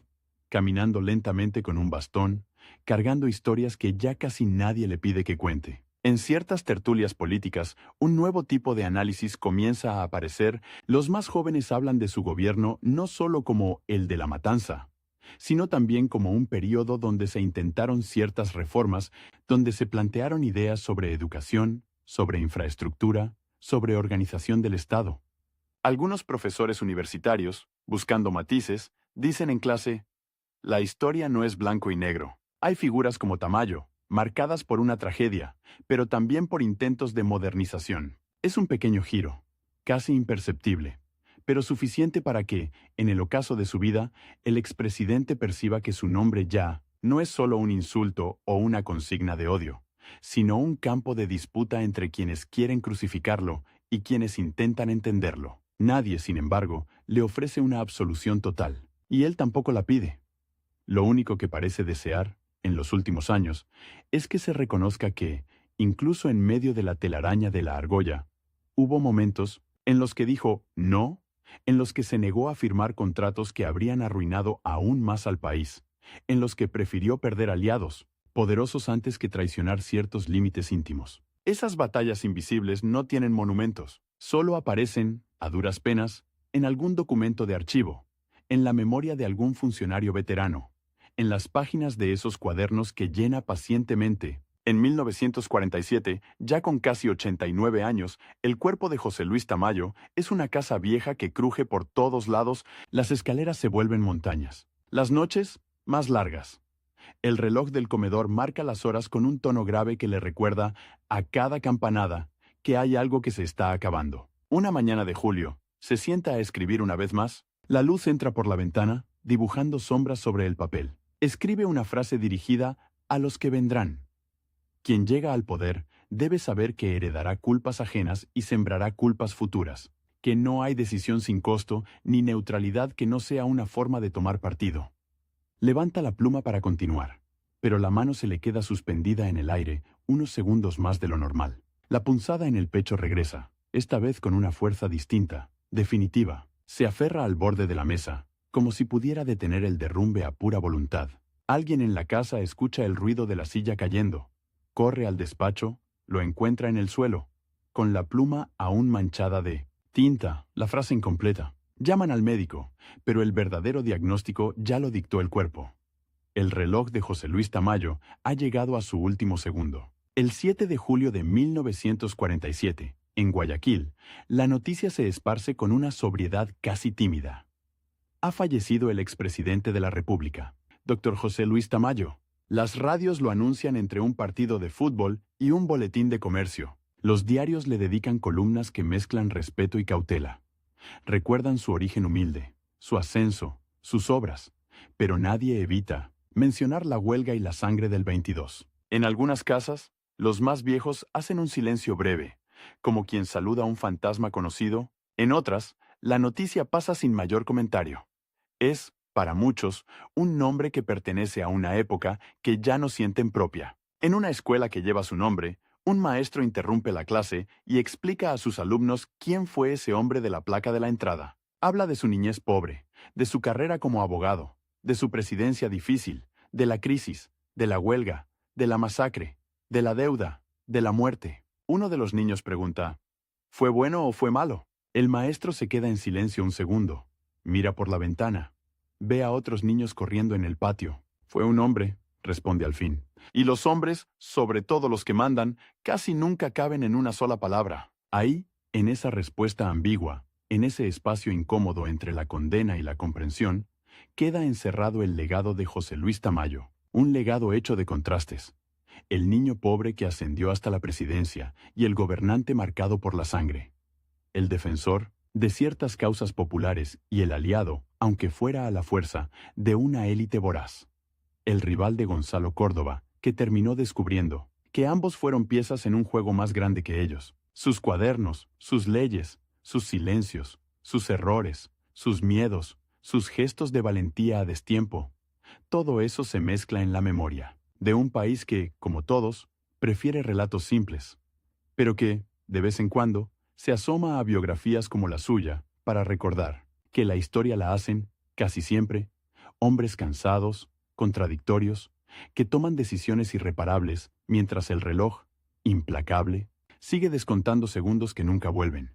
caminando lentamente con un bastón, cargando historias que ya casi nadie le pide que cuente. En ciertas tertulias políticas, un nuevo tipo de análisis comienza a aparecer. Los más jóvenes hablan de su gobierno no solo como el de la matanza, sino también como un período donde se intentaron ciertas reformas, donde se plantearon ideas sobre educación, sobre infraestructura, sobre organización del Estado. Algunos profesores universitarios, buscando matices, dicen en clase: la historia no es blanco y negro. Hay figuras como Tamayo, marcadas por una tragedia, pero también por intentos de modernización. Es un pequeño giro, casi imperceptible, pero suficiente para que, en el ocaso de su vida, el expresidente perciba que su nombre ya no es solo un insulto o una consigna de odio, sino un campo de disputa entre quienes quieren crucificarlo y quienes intentan entenderlo. Nadie, sin embargo, le ofrece una absolución total, y él tampoco la pide. Lo único que parece desear, en los últimos años, es que se reconozca que, incluso en medio de la telaraña de la argolla, hubo momentos en los que dijo no, en los que se negó a firmar contratos que habrían arruinado aún más al país, en los que prefirió perder aliados, poderosos antes que traicionar ciertos límites íntimos. Esas batallas invisibles no tienen monumentos, solo aparecen, a duras penas, en algún documento de archivo, en la memoria de algún funcionario veterano, en las páginas de esos cuadernos que llena pacientemente, En 1947, ya con casi 89 años, el cuerpo de José Luis Tamayo es una casa vieja que cruje por todos lados, las escaleras se vuelven montañas. Las noches, más largas. El reloj del comedor marca las horas con un tono grave que le recuerda, a cada campanada, que hay algo que se está acabando. Una mañana de julio, se sienta a escribir una vez más. La luz entra por la ventana, dibujando sombras sobre el papel. Escribe una frase dirigida a los que vendrán. Quien llega al poder debe saber que heredará culpas ajenas y sembrará culpas futuras, que no hay decisión sin costo ni neutralidad que no sea una forma de tomar partido. Levanta la pluma para continuar, pero la mano se le queda suspendida en el aire unos segundos más de lo normal. La punzada en el pecho regresa, esta vez con una fuerza distinta, definitiva. Se aferra al borde de la mesa, como si pudiera detener el derrumbe a pura voluntad. Alguien en la casa escucha el ruido de la silla cayendo. Corre al despacho, lo encuentra en el suelo, con la pluma aún manchada de tinta, la frase incompleta. Llaman al médico, pero el verdadero diagnóstico ya lo dictó el cuerpo. El reloj de José Luis Tamayo ha llegado a su último segundo. El 7 de julio de 1947, en Guayaquil, la noticia se esparce con una sobriedad casi tímida. Ha fallecido el expresidente de la República, Dr. José Luis Tamayo. Las radios lo anuncian entre un partido de fútbol y un boletín de comercio. Los diarios le dedican columnas que mezclan respeto y cautela. Recuerdan su origen humilde, su ascenso, sus obras, pero nadie evita mencionar la huelga y la sangre del 22. En algunas casas, los más viejos hacen un silencio breve, como quien saluda a un fantasma conocido. En otras, la noticia pasa sin mayor comentario. Es, para muchos, un nombre que pertenece a una época que ya no sienten propia. En una escuela que lleva su nombre, un maestro interrumpe la clase y explica a sus alumnos quién fue ese hombre de la placa de la entrada. Habla de su niñez pobre, de su carrera como abogado, de su presidencia difícil, de la crisis, de la huelga, de la masacre, de la deuda, de la muerte. Uno de los niños pregunta, ¿fue bueno o fue malo? El maestro se queda en silencio un segundo, mira por la ventana, ve a otros niños corriendo en el patio. Fue un hombre, responde al fin. Y los hombres, sobre todo los que mandan, casi nunca caben en una sola palabra. Ahí, en esa respuesta ambigua, en ese espacio incómodo entre la condena y la comprensión, queda encerrado el legado de José Luis Tamayo, un legado hecho de contrastes. El niño pobre que ascendió hasta la presidencia y el gobernante marcado por la sangre. El defensor de ciertas causas populares y el aliado, aunque fuera a la fuerza, de una élite voraz. El rival de Gonzalo Córdoba, que terminó descubriendo que ambos fueron piezas en un juego más grande que ellos. Sus cuadernos, sus leyes, sus silencios, sus errores, sus miedos, sus gestos de valentía a destiempo. Todo eso se mezcla en la memoria de un país que, como todos, prefiere relatos simples, pero que, de vez en cuando, se asoma a biografías como la suya para recordar que la historia la hacen, casi siempre, hombres cansados, contradictorios, que toman decisiones irreparables mientras el reloj, implacable, sigue descontando segundos que nunca vuelven.